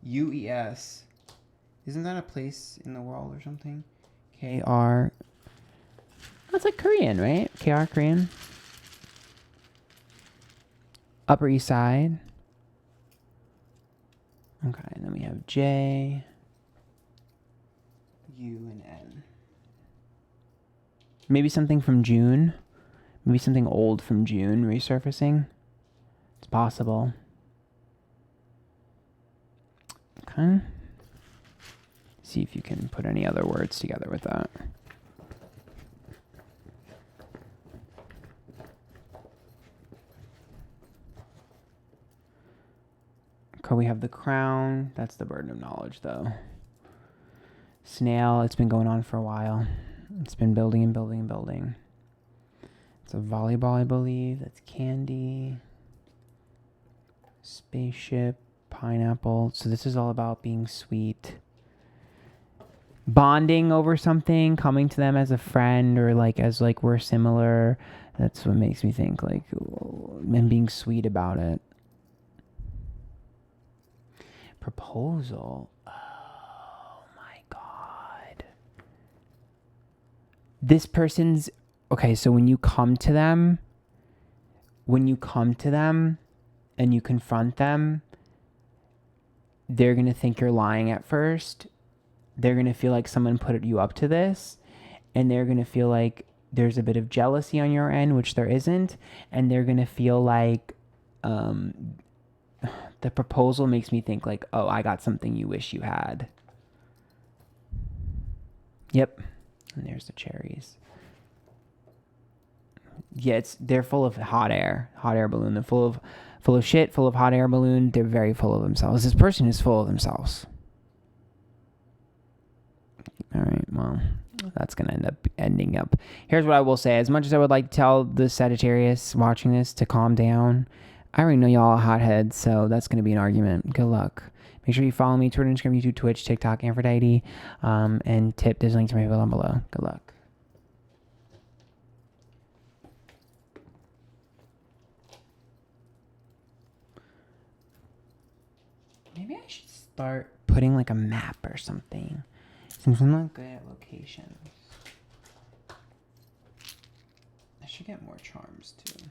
UES. Isn't that a place in the world or something? KR. That's like Korean, right? KR Korean. Upper East Side. Okay, and then we have J, U, and N. Maybe something from June. Maybe something old from June resurfacing. It's possible. Okay. See if you can put any other words together with that. Okay, we have the crown. That's the burden of knowledge, though. Snail, it's been going on for a while. It's been building and building and building. It's a volleyball, I believe. That's candy. Spaceship, pineapple. So this is all about being sweet. Bonding over something, coming to them as a friend or like as like we're similar. That's what makes me think like, and being sweet about it. Proposal. Oh my god. This person's okay, so when you come to them and you confront them, they're going to think you're lying at first. They're going to feel like someone put you up to this, and they're going to feel like there's a bit of jealousy on your end, which there isn't, and they're going to feel like the proposal makes me think like, oh, I got something you wish you had. Yep. And there's the cherries. Yeah, they're full of hot air balloon. They're full of shit, full of hot air balloon. They're very full of themselves. This person is full of themselves. All right, well, that's going to ending up. Here's what I will say. As much as I would like to tell the Sagittarius watching this to calm down, I already know y'all are hotheads, so that's going to be an argument. Good luck. Make sure you follow me, Twitter, Instagram, YouTube, Twitch, TikTok, Antphrodite, and tip. There's a link to my video down below. Good luck. Maybe I should start putting like a map or something, since I'm not good at locations. I should get more charms too.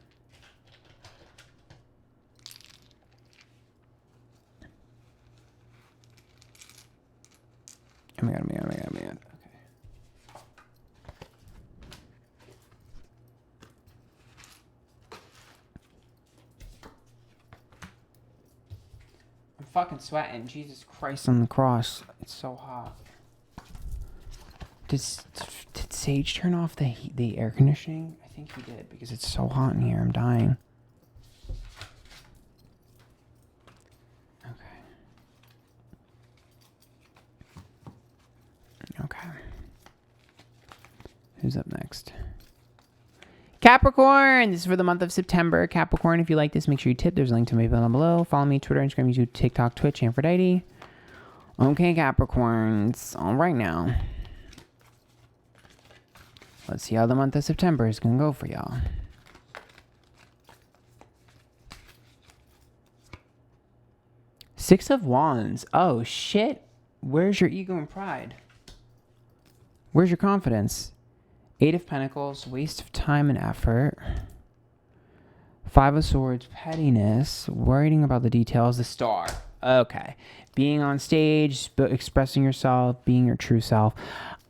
Oh my god. Okay. I'm fucking sweating. Jesus Christ on the cross. It's so hot. Did Sage turn off the air conditioning? I think he did because it's so hot in here. I'm dying. Okay. Who's up next? Capricorn! This is for the month of September. Capricorn, if you like this, make sure you tip. There's a link to my video down below. Follow me, Twitter, Instagram, YouTube, TikTok, Twitch, Antphrodite. Okay, Capricorns. All right now. Let's see how the month of September is going to go for y'all. Six of Wands. Oh, shit. Where's your ego and pride? Where's your confidence? Eight of Pentacles, waste of time and effort. Five of Swords, pettiness, worrying about the details. The Star. Okay. Being on stage, expressing yourself, being your true self.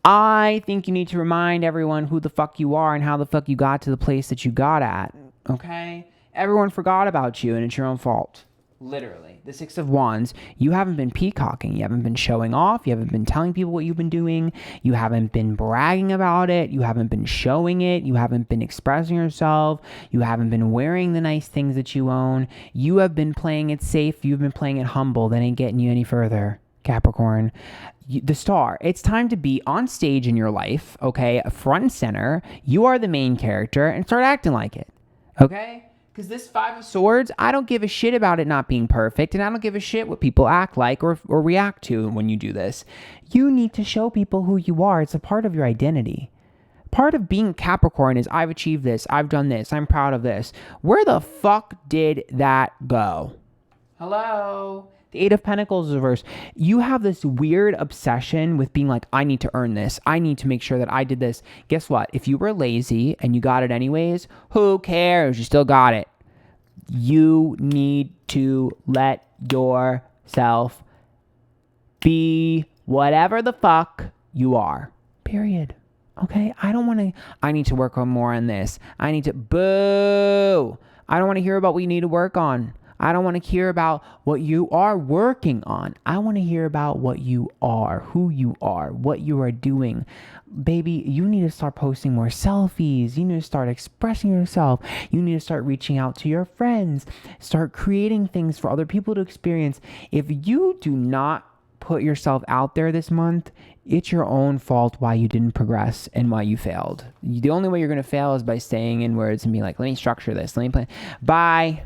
I think you need to remind everyone who the fuck you are and how the fuck you got to the place that you got at. Okay? Everyone forgot about you and it's your own fault. Literally. The Six of Wands, you haven't been peacocking. You haven't been showing off. You haven't been telling people what you've been doing. You haven't been bragging about it. You haven't been showing it. You haven't been expressing yourself. You haven't been wearing the nice things that you own. You have been playing it safe. You've been playing it humble. That ain't getting you any further, Capricorn. The Star, it's time to be on stage in your life, okay? Front and center. You are the main character and start acting like it, okay? Because this Five of Swords, I don't give a shit about it not being perfect, and I don't give a shit what people act like or react to when you do this. You need to show people who you are. It's a part of your identity. Part of being Capricorn is I've achieved this, I've done this, I'm proud of this. Where the fuck did that go? Hello? The Eight of Pentacles is reversed. You have this weird obsession with being like, I need to earn this. I need to make sure that I did this. Guess what? If you were lazy and you got it anyways, who cares? You still got it. You need to let yourself be whatever the fuck you are. Period. Okay? I need to work on more on this. Boo! I don't want to hear about what you need to work on. I don't want to hear about what you are working on. I want to hear about what you are, who you are, what you are doing. Baby, you need to start posting more selfies. You need to start expressing yourself. You need to start reaching out to your friends. Start creating things for other people to experience. If you do not put yourself out there this month, it's your own fault why you didn't progress and why you failed. The only way you're going to fail is by staying in words and being like, let me structure this. Let me plan. Bye.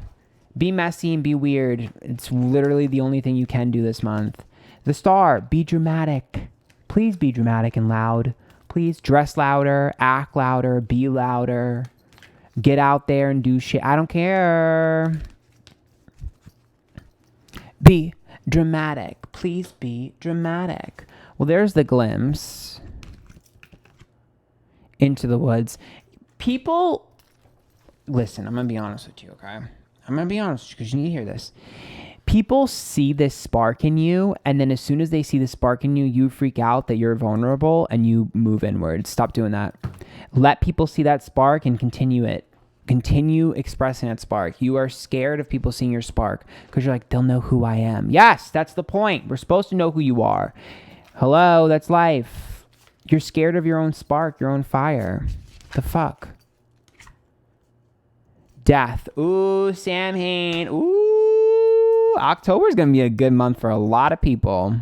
Be messy and be weird. It's literally the only thing you can do this month. The Star, be dramatic. Please be dramatic and loud. Please dress louder, act louder, be louder. Get out there and do shit. I don't care. Be dramatic. Please be dramatic. Well, there's the glimpse into the woods. People, listen, I'm going to be honest with you, okay? I'm going to be honest because you need to hear this. People see this spark in you, and then as soon as they see the spark in you, you freak out that you're vulnerable and you move inward. Stop doing that. Let people see that spark and continue it. Continue expressing that spark. You are scared of people seeing your spark because you're like, they'll know who I am. Yes, that's the point. We're supposed to know who you are. Hello, that's life. You're scared of your own spark, your own fire. The fuck? Death. Ooh, Samhain. Ooh, October is going to be a good month for a lot of people.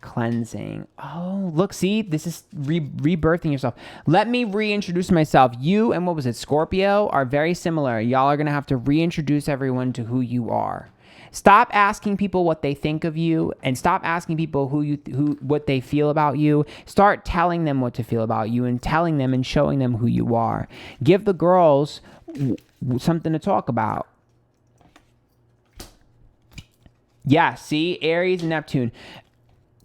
Cleansing. Oh, look, see, this is rebirthing yourself. Let me reintroduce myself. You and what was it, Scorpio, are very similar. Y'all are going to have to reintroduce everyone to who you are. Stop asking people what they think of you and stop asking people what they feel about you. Start telling them what to feel about you and telling them and showing them who you are. Give the girls something to talk about. Yeah, see, Aries and Neptune.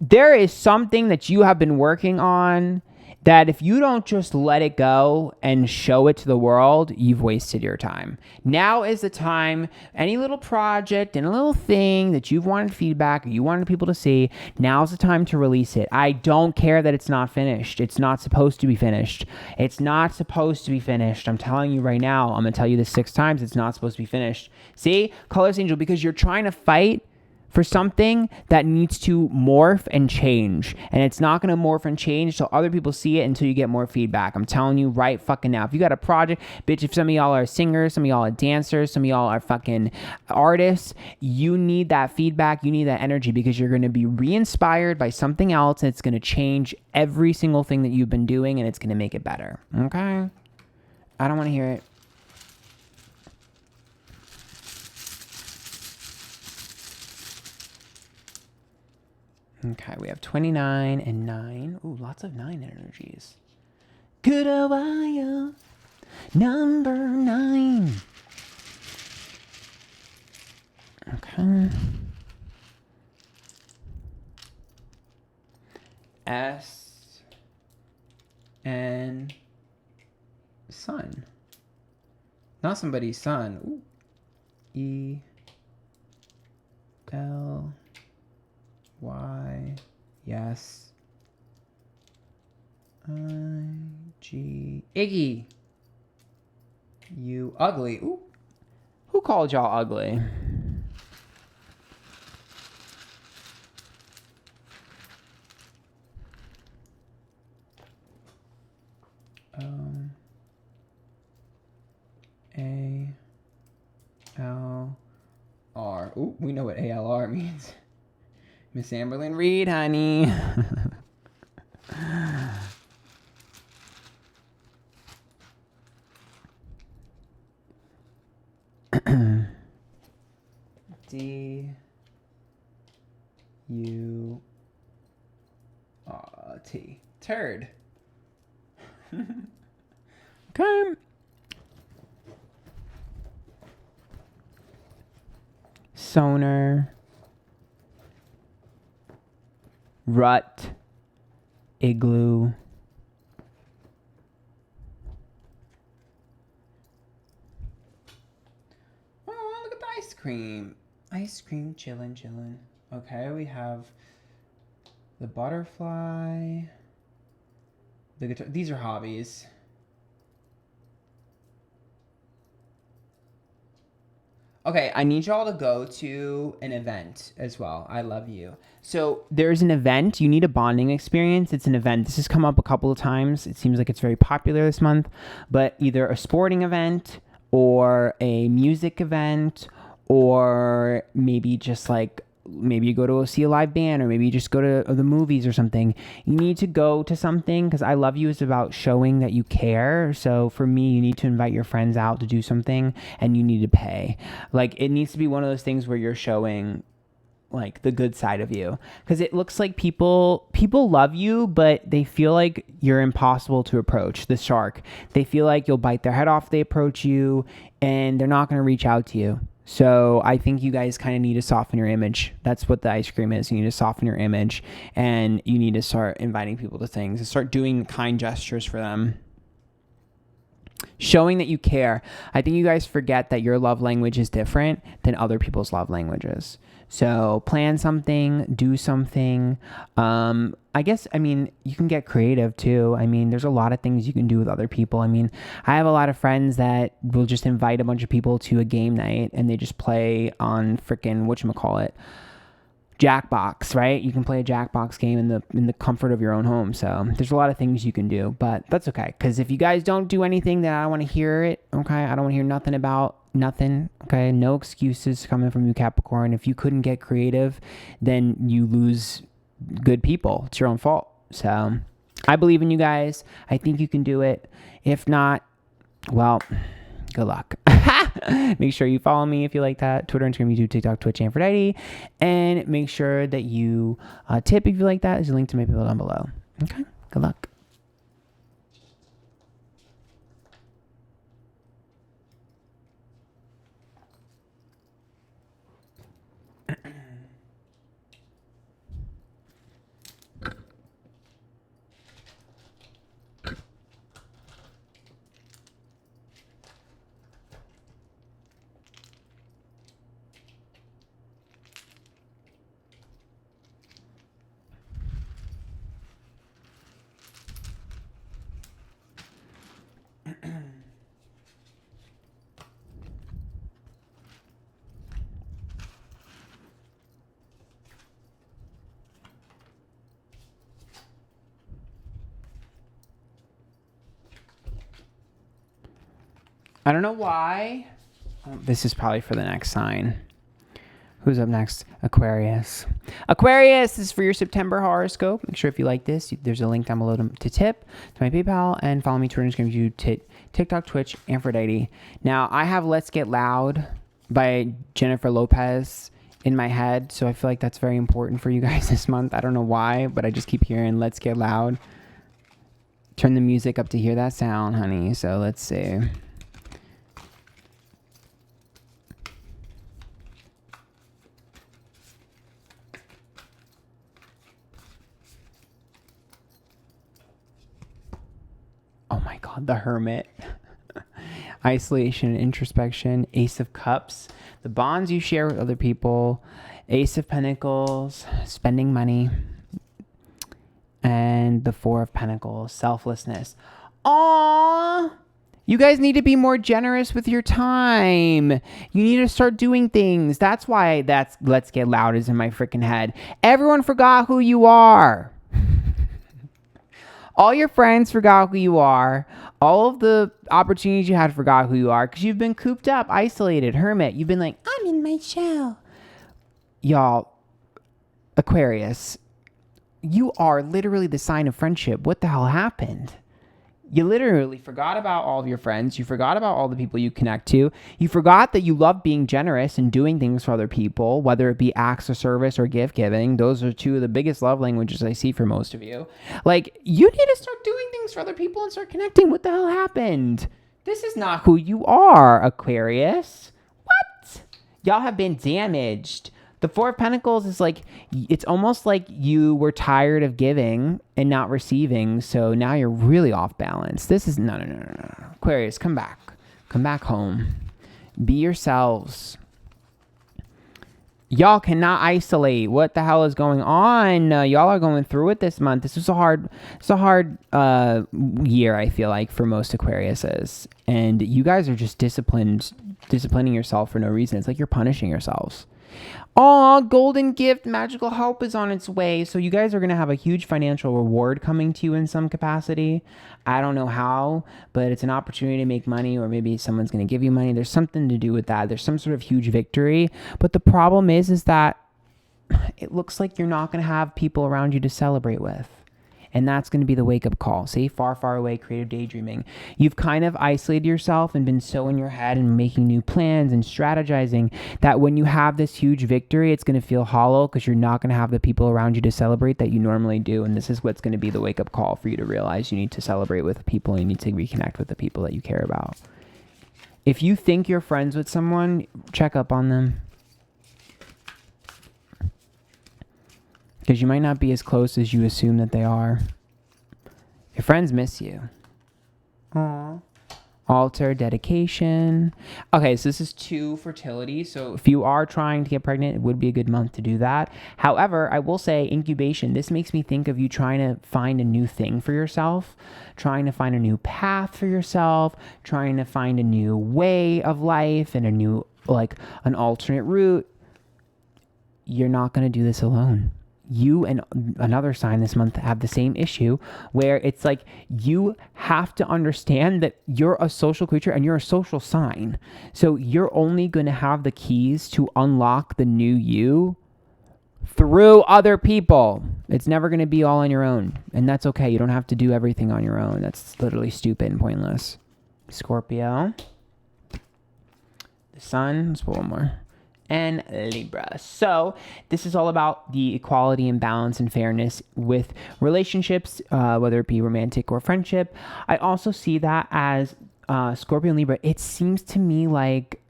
There is something that you have been working on that if you don't just let it go and show it to the world, you've wasted your time. Now is the time. Any little project and a little thing that you've wanted feedback or you wanted people to see, now's the time to release it. I don't care that it's not finished. It's not supposed to be finished. It's not supposed to be finished. I'm telling you right now. I'm going to tell you this 6 times. It's not supposed to be finished. See? Colors Angel, because you're trying to fight for something that needs to morph and change. And it's not going to morph and change so other people see it until you get more feedback. I'm telling you right fucking now. If you got a project, bitch, if some of y'all are singers, some of y'all are dancers, some of y'all are fucking artists, you need that feedback. You need that energy because you're going to be re-inspired by something else and it's going to change every single thing that you've been doing and it's going to make it better. Okay? I don't want to hear it. Okay, we have 29 and 9. Ooh, lots of 9 energies. Good while, number 9. Okay. S and Sun. Not somebody's son. Ooh. E L Y, yes. I, G, Iggy. You ugly. Ooh. Who called y'all ugly? A-L-R. Ooh, we know what A-L-R means. Miss Amberlyn Reed, honey. D-U-T. Turd. Okay. Sonar. Rut. Igloo. Oh, look at the ice cream. Ice cream, chillin'. Okay, we have the butterfly. The guitar. These are hobbies. Okay, I need y'all to go to an event as well. I love you. So there's an event. You need a bonding experience. It's an event. This has come up a couple of times. It seems like it's very popular this month. But either a sporting event or a music event or maybe just like maybe you go to see a live band or maybe you just go to the movies or something. You need to go to something because I Love You is about showing that you care. So for me, you need to invite your friends out to do something and you need to pay. Like it needs to be one of those things where you're showing like the good side of you because it looks like people love you but they feel like you're impossible to approach. The shark, they feel like you'll bite their head off if they approach you and they're not going to reach out to you. So I think you guys kind of need to soften your image. That's what the ice cream is. You need to soften your image and you need to start inviting people to things and start doing kind gestures for them. Showing that you care. I think you guys forget that your love language is different than other people's love languages. So plan something, do something. I guess, you can get creative too. There's a lot of things you can do with other people. I have a lot of friends that will just invite a bunch of people to a game night and they just play on freaking whatchamacallit, Jackbox, right? You can play a Jackbox game in the comfort of your own home. So there's a lot of things you can do, but that's okay. Because if you guys don't do anything, then I don't want to hear it. Okay, I don't want to hear nothing about nothing. Okay, no excuses coming from you, Capricorn. If you couldn't get creative, then you lose good people. It's your own fault. So I believe in you guys. I think you can do it. If not, well, good luck. Make sure you follow me if you like that. Twitter, Instagram, YouTube, TikTok, Twitch, Antphrodite. And make sure that you tip if you like that. There's a link to my people down below. Okay, good luck. I don't know why. This is probably for the next sign. Who's up next? Aquarius. Aquarius is for your September horoscope. Make sure if you like this, there's a link down below to tip, to my PayPal, and follow me Twitter, Instagram, YouTube, TikTok, Twitch, Antphrodite. Now, I have Let's Get Loud by Jennifer Lopez in my head, so I feel like that's very important for you guys this month. I don't know why, but I just keep hearing Let's Get Loud. Turn the music up to hear that sound, honey. So let's see. Oh my God, the Hermit. Isolation and introspection. Ace of Cups. The bonds you share with other people. Ace of Pentacles. Spending money. And the Four of Pentacles. Selflessness. Aww. You guys need to be more generous with your time. You need to start doing things. That's why let's get loud is in my freaking head. Everyone forgot who you are. All your friends forgot who you are. All of the opportunities you had forgot who you are because you've been cooped up, isolated, hermit. You've been like, I'm in my shell. Y'all, Aquarius, you are literally the sign of friendship. What the hell happened? You literally forgot about all of your friends. You forgot about all the people you connect to. You forgot that you love being generous and doing things for other people, whether it be acts of service or gift giving. Those are two of the biggest love languages I see for most of you. Like, you need to start doing things for other people and start connecting. What the hell happened? This is not who you are, Aquarius. What? Y'all have been damaged. The Four of Pentacles is like, it's almost like you were tired of giving and not receiving, so now you're really off balance. This is, no. Aquarius, come back. Come back home. Be yourselves. Y'all cannot isolate. What the hell is going on? Y'all are going through it this month. This is a hard year, I feel like, for most Aquariuses. And you guys are just disciplining yourself for no reason. It's like you're punishing yourselves. Oh, golden gift, magical help is on its way. So you guys are going to have a huge financial reward coming to you in some capacity. I don't know how, but it's an opportunity to make money, or maybe someone's going to give you money. There's something to do with that. There's some sort of huge victory. But the problem is that it looks like you're not going to have people around you to celebrate with. And that's going to be the wake-up call. See, far, far away, creative daydreaming. You've kind of isolated yourself and been so in your head and making new plans and strategizing that when you have this huge victory, it's going to feel hollow because you're not going to have the people around you to celebrate that you normally do. And this is what's going to be the wake-up call for you to realize you need to celebrate with people and you need to reconnect with the people that you care about. If you think you're friends with someone, check up on them. Because you might not be as close as you assume that they are. Your friends miss you. Aww. Altar, dedication. Okay, so this is 2 fertility. So if you are trying to get pregnant, it would be a good month to do that. However, I will say incubation. This makes me think of you trying to find a new thing for yourself, trying to find a new path for yourself, trying to find a new way of life and a new, like, an alternate route. You're not going to do this alone. You and another sign this month have the same issue where it's like you have to understand that you're a social creature and you're a social sign. So you're only going to have the keys to unlock the new you through other people. It's never going to be all on your own. And that's okay. You don't have to do everything on your own. That's literally stupid and pointless. Scorpio. The Sun. Let's put one more. And Libra. So this is all about the equality and balance and fairness with relationships, whether it be romantic or friendship. I also see that as Scorpio and Libra. It seems to me like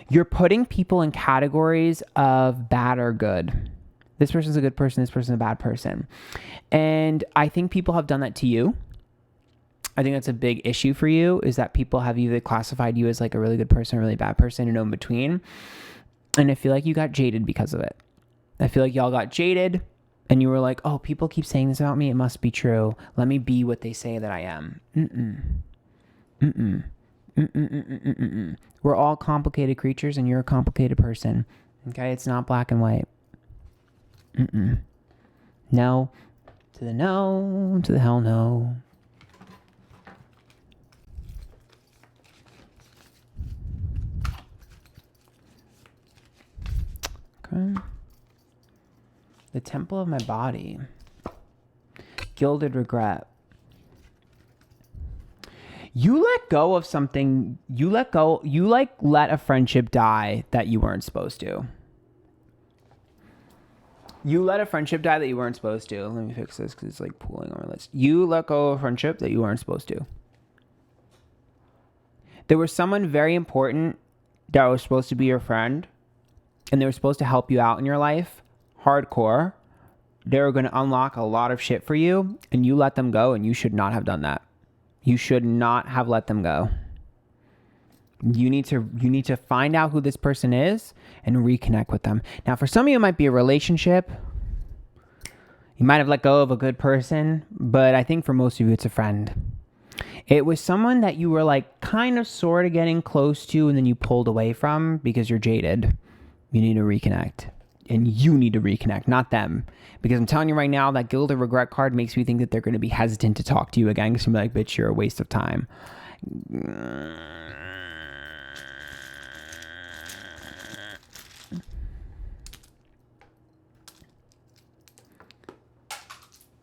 you're putting people in categories of bad or good. This person's a good person. This person's a bad person. And I think people have done that to you. I think that's a big issue for you, is that people have either classified you as like a really good person, or a really bad person, and no in between. And I feel like you got jaded because of it. I feel like y'all got jaded and you were like, oh, people keep saying this about me. It must be true. Let me be what they say that I am. We're all complicated creatures and you're a complicated person. Okay? It's not black and white. No to the no, to the hell no. The temple of my body. Gilded regret. You let go of something. You let a friendship die that you weren't supposed to. You let a friendship die that you weren't supposed to. Let me fix this because it's like pooling on my list. You let go of a friendship that you weren't supposed to. There was someone very important that was supposed to be your friend. And they were supposed to help you out in your life, hardcore. They were going to unlock a lot of shit for you, and you let them go, and you should not have done that. You should not have let them go. You need to find out who this person is and reconnect with them. Now, for some of you, it might be a relationship. You might have let go of a good person, but I think for most of you, it's a friend. It was someone that you were like kind of sort of getting close to and then you pulled away from because you're jaded. You need to reconnect. And you need to reconnect, not them. Because I'm telling you right now, that guilt or regret card makes me think that they're going to be hesitant to talk to you again. Because you're like, bitch, you're a waste of time.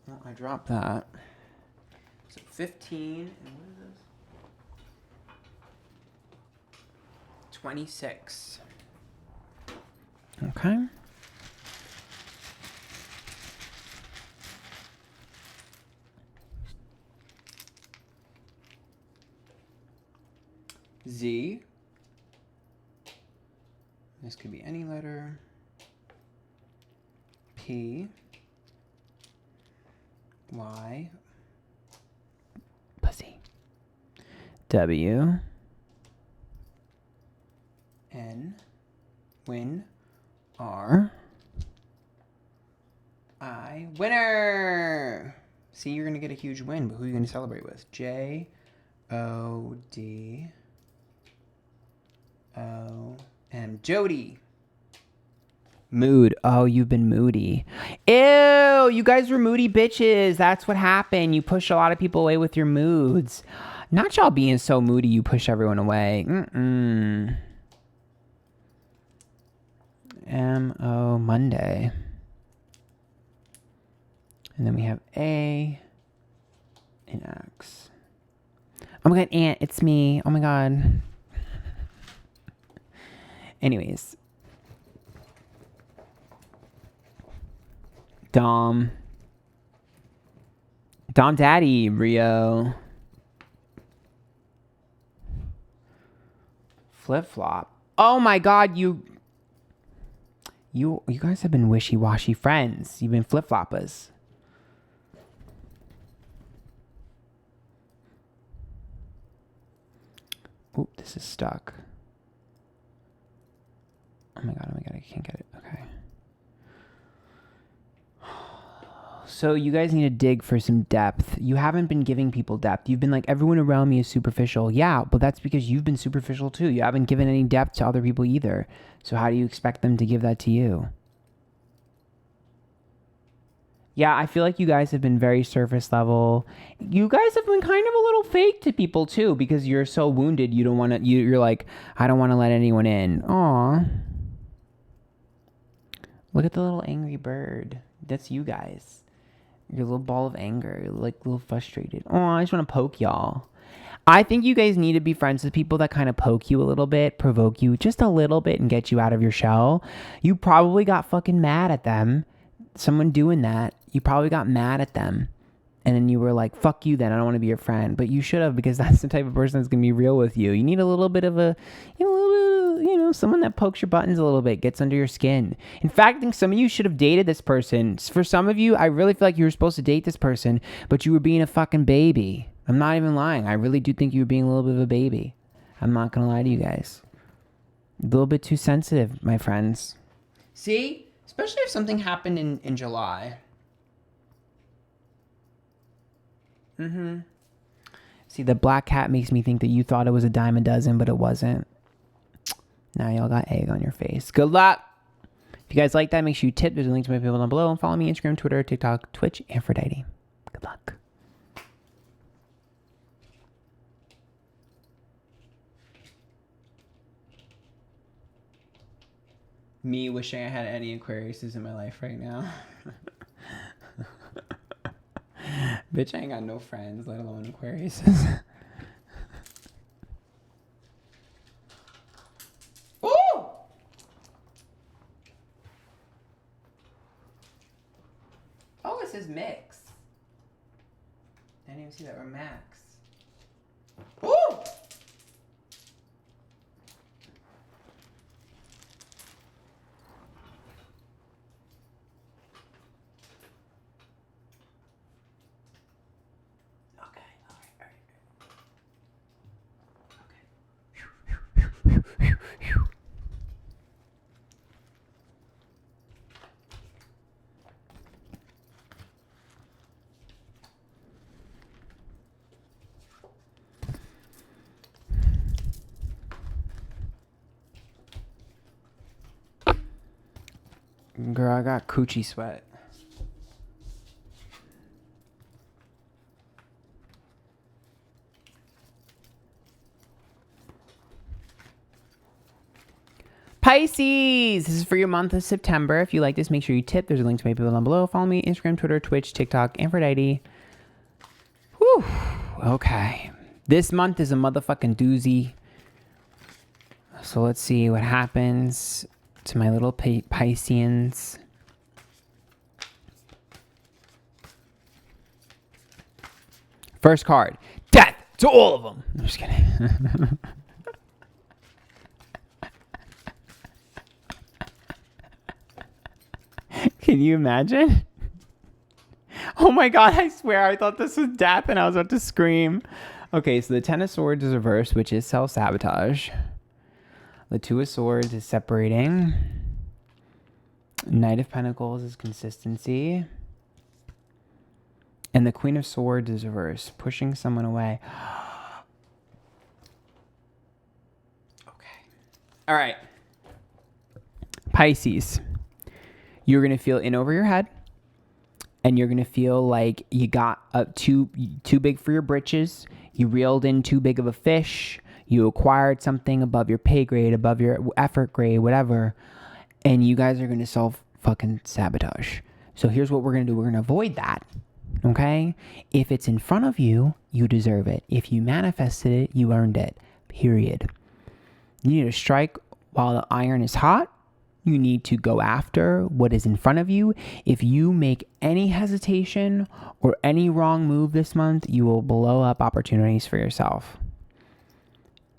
Well, I dropped that. So 15, and what is this? 26. Okay. Z. This could be any letter. P. Y. Pussy. W. N. Win. R. I. Winner! See, you're going to get a huge win, but who are you going to celebrate with? J. O. D. O. M. Jody. Mood. Oh, you've been moody. Ew, you guys were moody bitches. That's what happened. You push a lot of people away with your moods. Not y'all being so moody you push everyone away. M-O, Monday. And then we have A and X. Oh my god, Aunt, it's me. Oh my god. Anyways. Dom Daddy, Rio. Flip flop. Oh my god, you guys have been wishy-washy friends. You've been flip-floppers. Oop, this is stuck. Oh my god, I can't get it. Okay. So you guys need to dig for some depth. You haven't been giving people depth. You've been like, everyone around me is superficial. Yeah, but that's because you've been superficial too. You haven't given any depth to other people either. So how do you expect them to give that to you? Yeah, I feel like you guys have been very surface level. You guys have been kind of a little fake to people too because you're so wounded. You don't want to, you're like, I don't want to let anyone in. Aw. Look at the little angry bird. That's you guys. You're a little ball of anger. You're like a little frustrated. Oh, I just want to poke y'all. I think you guys need to be friends with people that kind of poke you a little bit, provoke you just a little bit and get you out of your shell. You probably got fucking mad at them. Someone doing that. You probably got mad at them. And then you were like, fuck you then. I don't want to be your friend. But you should have because that's the type of person that's going to be real with you. You need a little bit of a, someone that pokes your buttons a little bit, gets under your skin. In fact, I think some of you should have dated this person. For some of you, I really feel like you were supposed to date this person, but you were being a fucking baby. I'm not even lying. I really do think you were being a little bit of a baby. I'm not going to lie to you guys. A little bit too sensitive, my friends. See? Especially if something happened in July. See, the black cat makes me think that you thought it was a dime a dozen, but it wasn't. Now y'all got egg on your face. Good luck. If you guys like that, make sure you tip. There's a link to my people down below. And follow me on Instagram, Twitter, TikTok, Twitch, Antphrodite. Good luck. Me wishing I had any Aquariuses in my life right now. Bitch, I ain't got no friends, let alone Aquariuses. Ooh! Oh, it says mix. I didn't even see that we're max. Ooh! Girl, I got coochie sweat. Pisces! This is for your month of September. If you like this, make sure you tip. There's a link to my people down below. Follow me, Instagram, Twitter, Twitch, TikTok, Antphrodite. Whew. Okay. This month is a motherfucking doozy. So let's see what happens to my little Pisceans. First card. Death to all of them. I'm just kidding. Can you imagine? Oh my God, I swear I thought this was death and I was about to scream. Okay, so the Ten of Swords is reversed, which is self-sabotage. The Two of Swords is separating. Knight of Pentacles is consistency. And the Queen of Swords is reversed, pushing someone away. Okay. All right. Pisces. You're going to feel in over your head. And you're going to feel like you got too big for your britches. You reeled in too big of a fish. You acquired something above your pay grade, above your effort grade, whatever. And you guys are going to fucking sabotage. So here's what we're going to do. We're going to avoid that. Okay? If it's in front of you, you deserve it. If you manifested it, you earned it. Period. You need to strike while the iron is hot. You need to go after what is in front of you. If you make any hesitation or any wrong move this month, you will blow up opportunities for yourself.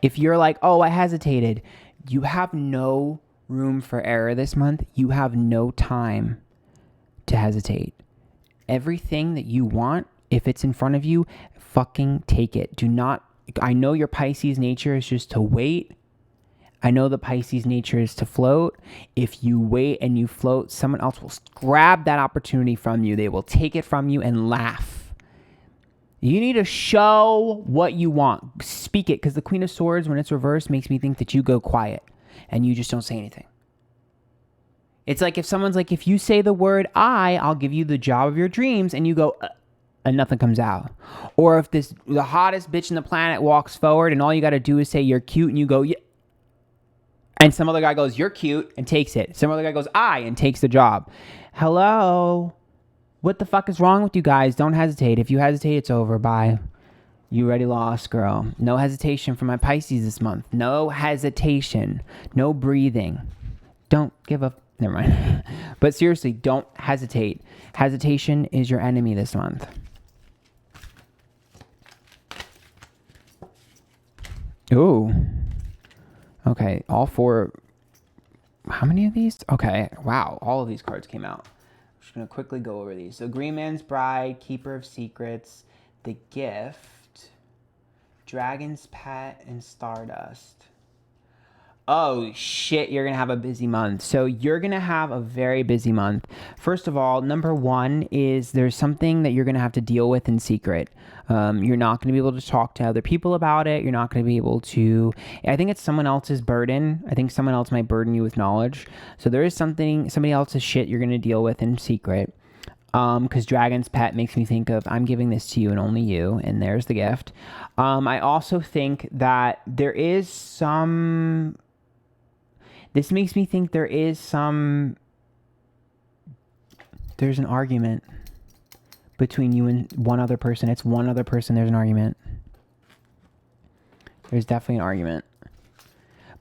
If you're like, oh, I hesitated, you have no room for error this month. You have no time to hesitate. Everything that you want, if it's in front of you, fucking take it. Do not, I know your Pisces nature is just to wait. I know the Pisces nature is to float. If you wait and you float, someone else will grab that opportunity from you. They will take it from you and laugh. You need to show what you want. Speak it, because the Queen of Swords, when it's reversed, makes me think that you go quiet and you just don't say anything. It's like if someone's like, if you say the word I'll give you the job of your dreams, and you go, and nothing comes out. Or if the hottest bitch in the planet walks forward and all you got to do is say you're cute, and you go, yeah. And some other guy goes, you're cute, and takes it. Some other guy goes, and takes the job. Hello? What the fuck is wrong with you guys? Don't hesitate. If you hesitate, it's over. Bye. You already lost, girl. No hesitation for my Pisces this month. No hesitation. No breathing. Don't give up. Never mind. But seriously, don't hesitate. Hesitation is your enemy this month. Ooh. Okay, all four. How many of these? Okay, wow, all of these cards came out. I'm just going to quickly go over these. So, Green Man's Bride, Keeper of Secrets, The Gift, Dragon's Pet, and Stardust. Oh, shit, you're going to have a busy month. So you're going to have a very busy month. First of all, number one is there's something that you're going to have to deal with in secret. You're not going to be able to talk to other people about it. You're not going to be able to... I think it's someone else's burden. I think someone else might burden you with knowledge. So there is somebody else's shit you're going to deal with in secret. Because Dragon's Pet makes me think of, I'm giving this to you and only you, and there's the gift. I also think that there is some... This makes me think there's an argument between you and one other person. It's one other person. There's an argument. There's definitely an argument.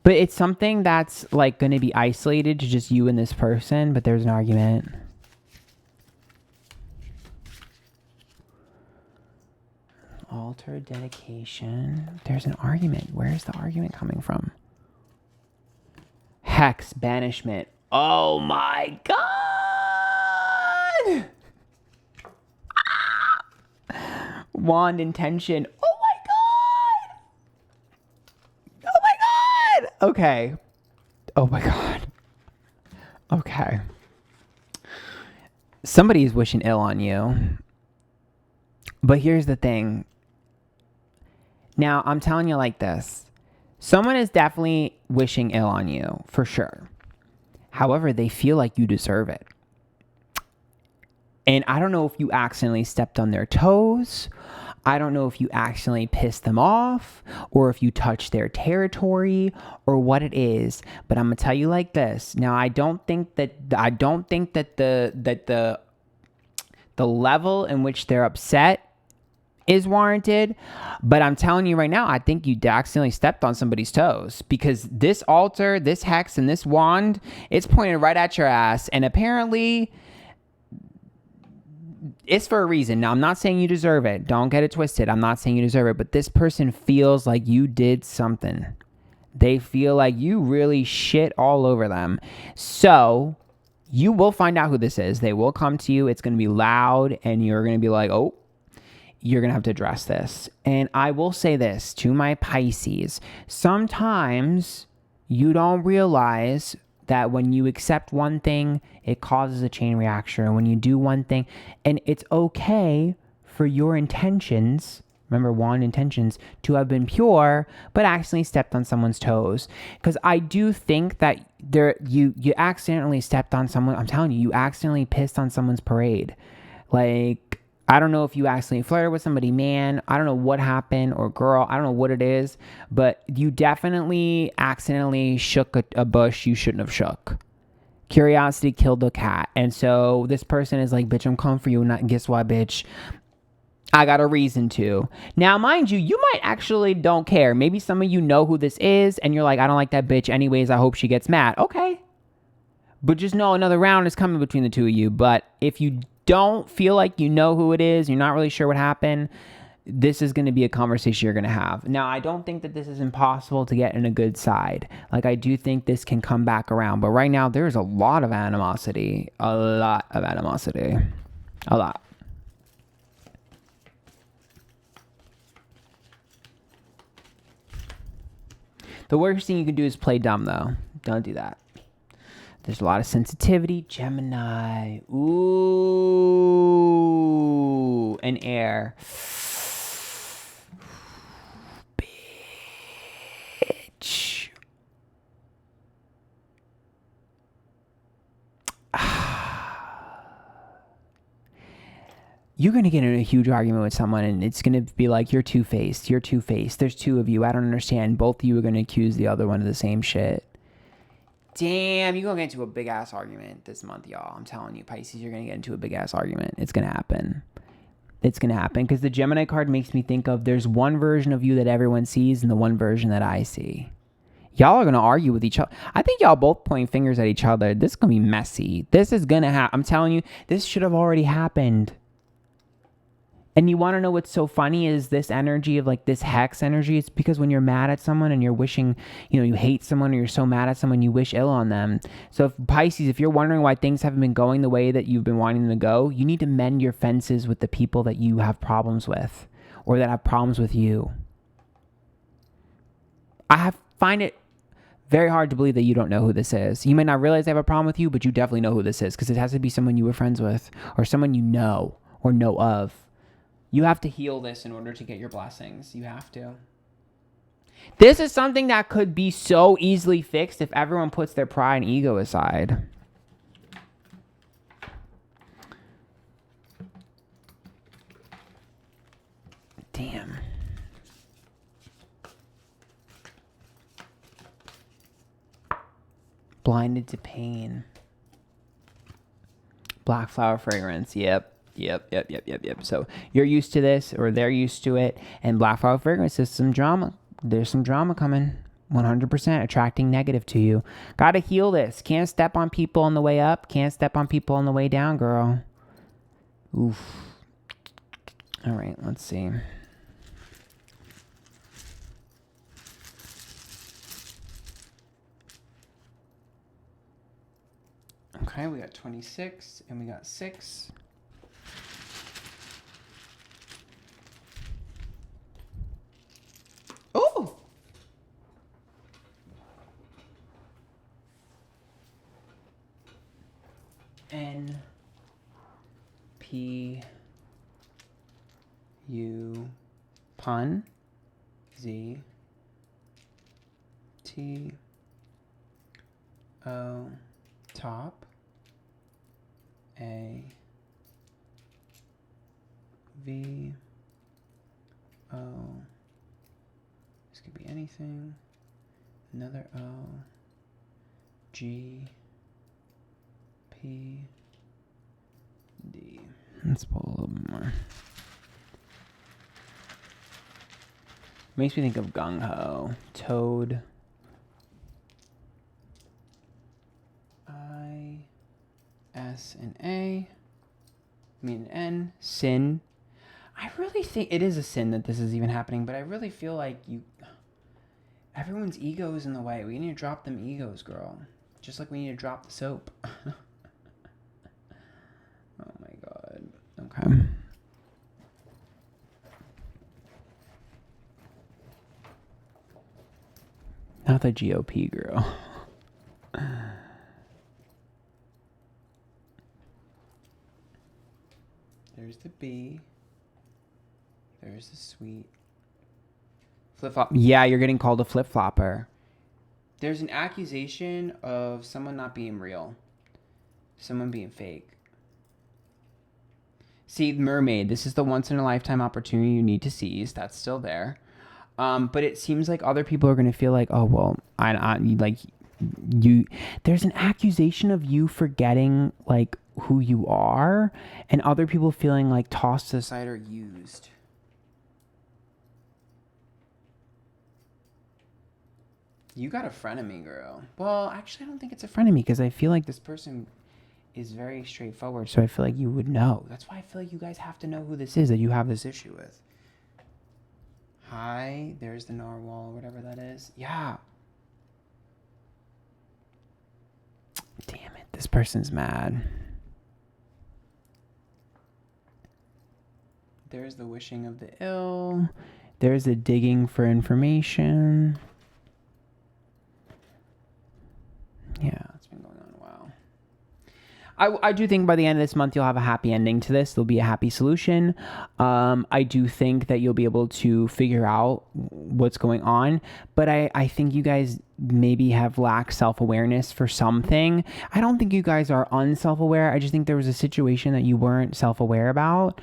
But it's something that's like going to be isolated to just you and this person, but there's an argument. Altar, dedication. There's an argument. Where is the argument coming from? Hex, banishment. Oh my God! Wand, intention. Oh my God! Oh my God! Okay. Oh my God. Okay. Somebody is wishing ill on you. But here's the thing. Now, I'm telling you like this. Someone is definitely wishing ill on you, for sure. However, they feel like you deserve it. And I don't know if you accidentally stepped on their toes. I don't know if you accidentally pissed them off or if you touched their territory or what it is, but I'm gonna tell you like this. Now, I don't think that the level in which they're upset is warranted, but I'm telling you right now, I think you accidentally stepped on somebody's toes, because this altar, this hex, and this wand, it's pointed right at your ass, and apparently it's for a reason. Now, I'm not saying you deserve it. Don't get it twisted. I'm not saying you deserve it, but this person feels like you did something. They feel like you really shit all over them. So you will find out who this is. They will come to you. It's going to be loud, and you're going to be like, oh, you're going to have to address this. And I will say this to my Pisces. Sometimes you don't realize that when you accept one thing, it causes a chain reaction. When you do one thing, and it's okay for your intentions, remember wand intentions, to have been pure, but accidentally stepped on someone's toes. Because I do think that you accidentally stepped on someone. I'm telling you, you accidentally pissed on someone's parade. Like, I don't know if you accidentally flirted with somebody, man. I don't know what happened, or girl. I don't know what it is, but you definitely accidentally shook a bush you shouldn't have shook. Curiosity killed the cat. And so this person is like, bitch, I'm coming for you. And guess what, bitch? I got a reason to. Now, mind you, you might actually don't care. Maybe some of you know who this is, and you're like, I don't like that bitch anyways. I hope she gets mad. Okay. But just know another round is coming between the two of you. But if you don't feel like you know who it is, you're not really sure what happened, this is going to be a conversation you're going to have. Now, I don't think that this is impossible to get in a good side. Like, I do think this can come back around. But right now, there's a lot of animosity. A lot of animosity. A lot. The worst thing you can do is play dumb, though. Don't do that. There's a lot of sensitivity. Gemini. Ooh. And air. Bitch. You're going to get in a huge argument with someone, and it's going to be like, you're two-faced. You're two-faced. There's two of you. I don't understand. Both of you are going to accuse the other one of the same shit. Damn, you're going to get into a big-ass argument this month, y'all. I'm telling you, Pisces, you're going to get into a big-ass argument. It's going to happen. It's going to happen, because the Gemini card makes me think of, there's one version of you that everyone sees and the one version that I see. Y'all are going to argue with each other. I think y'all both pointing fingers at each other. This is going to be messy. This is going to happen. I'm telling you, this should have already happened. And you want to know what's so funny is this energy of like this hex energy. It's because when you're mad at someone and you're wishing, you hate someone, or you're so mad at someone, you wish ill on them. So if Pisces, if you're wondering why things haven't been going the way that you've been wanting them to go, you need to mend your fences with the people that you have problems with, or that have problems with you. Find it very hard to believe that you don't know who this is. You may not realize they have a problem with you, but you definitely know who this is, because it has to be someone you were friends with, or someone you know or know of. You have to heal this in order to get your blessings. You have to. This is something that could be so easily fixed if everyone puts their pride and ego aside. Damn. Blinded to pain. Black flower fragrance. Yep. So you're used to this, or they're used to it, and black flower fragrance is some drama. There's some drama coming. 100% attracting negative to you. Gotta heal this. Can't step on people on the way up. Can't step on people on the way down, girl. Oof. All right, let's see. Okay, we got 26 and we got 6. Oh! N P U pun Z T O top, A, V, O, this could be anything, another O, G, P, D. Let's pull a little bit more. Makes me think of gung ho. Toad. I, S, and A. I mean N. Sin. I really think it is a sin that this is even happening, but I really feel like everyone's ego is in the way. We need to drop them egos, girl. Just like we need to drop the soap. Oh my God. Okay. Not the GOP, girl. There's the B. There's the sweet. Flip-flop. Yeah, you're getting called a flip-flopper. There's an accusation of someone not being real. Someone being fake. See, mermaid. This is the once-in-a-lifetime opportunity you need to seize. That's still there. But it seems like other people are going to feel like, oh, well, there's an accusation of you forgetting, like, who you are, and other people feeling, like, tossed to the side or used. You got a frenemy, girl. Well, actually, I don't think it's a frenemy, because I feel like this person is very straightforward, so I feel like you would know. That's why I feel like you guys have to know who this is that you have this issue with. Hi, there's the narwhal, whatever that is. Yeah. Damn it, this person's mad. There's the wishing of the ill. There's the digging for information. Yeah, it's been going on a while. I do think by the end of this month, you'll have a happy ending to this. There'll be a happy solution. I do think that you'll be able to figure out what's going on. But I think you guys maybe have lacked self-awareness for something. I don't think you guys are unself-aware. I just think there was a situation that you weren't self-aware about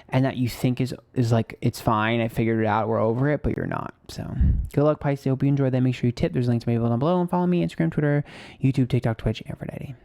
and that you think is like, it's fine. I figured it out. We're over it, but you're not. So good luck, Pisces. I hope you enjoyed that. Make sure you tip. There's links to my email down below and follow me Instagram, Twitter, YouTube, TikTok, Twitch, Antphrodite.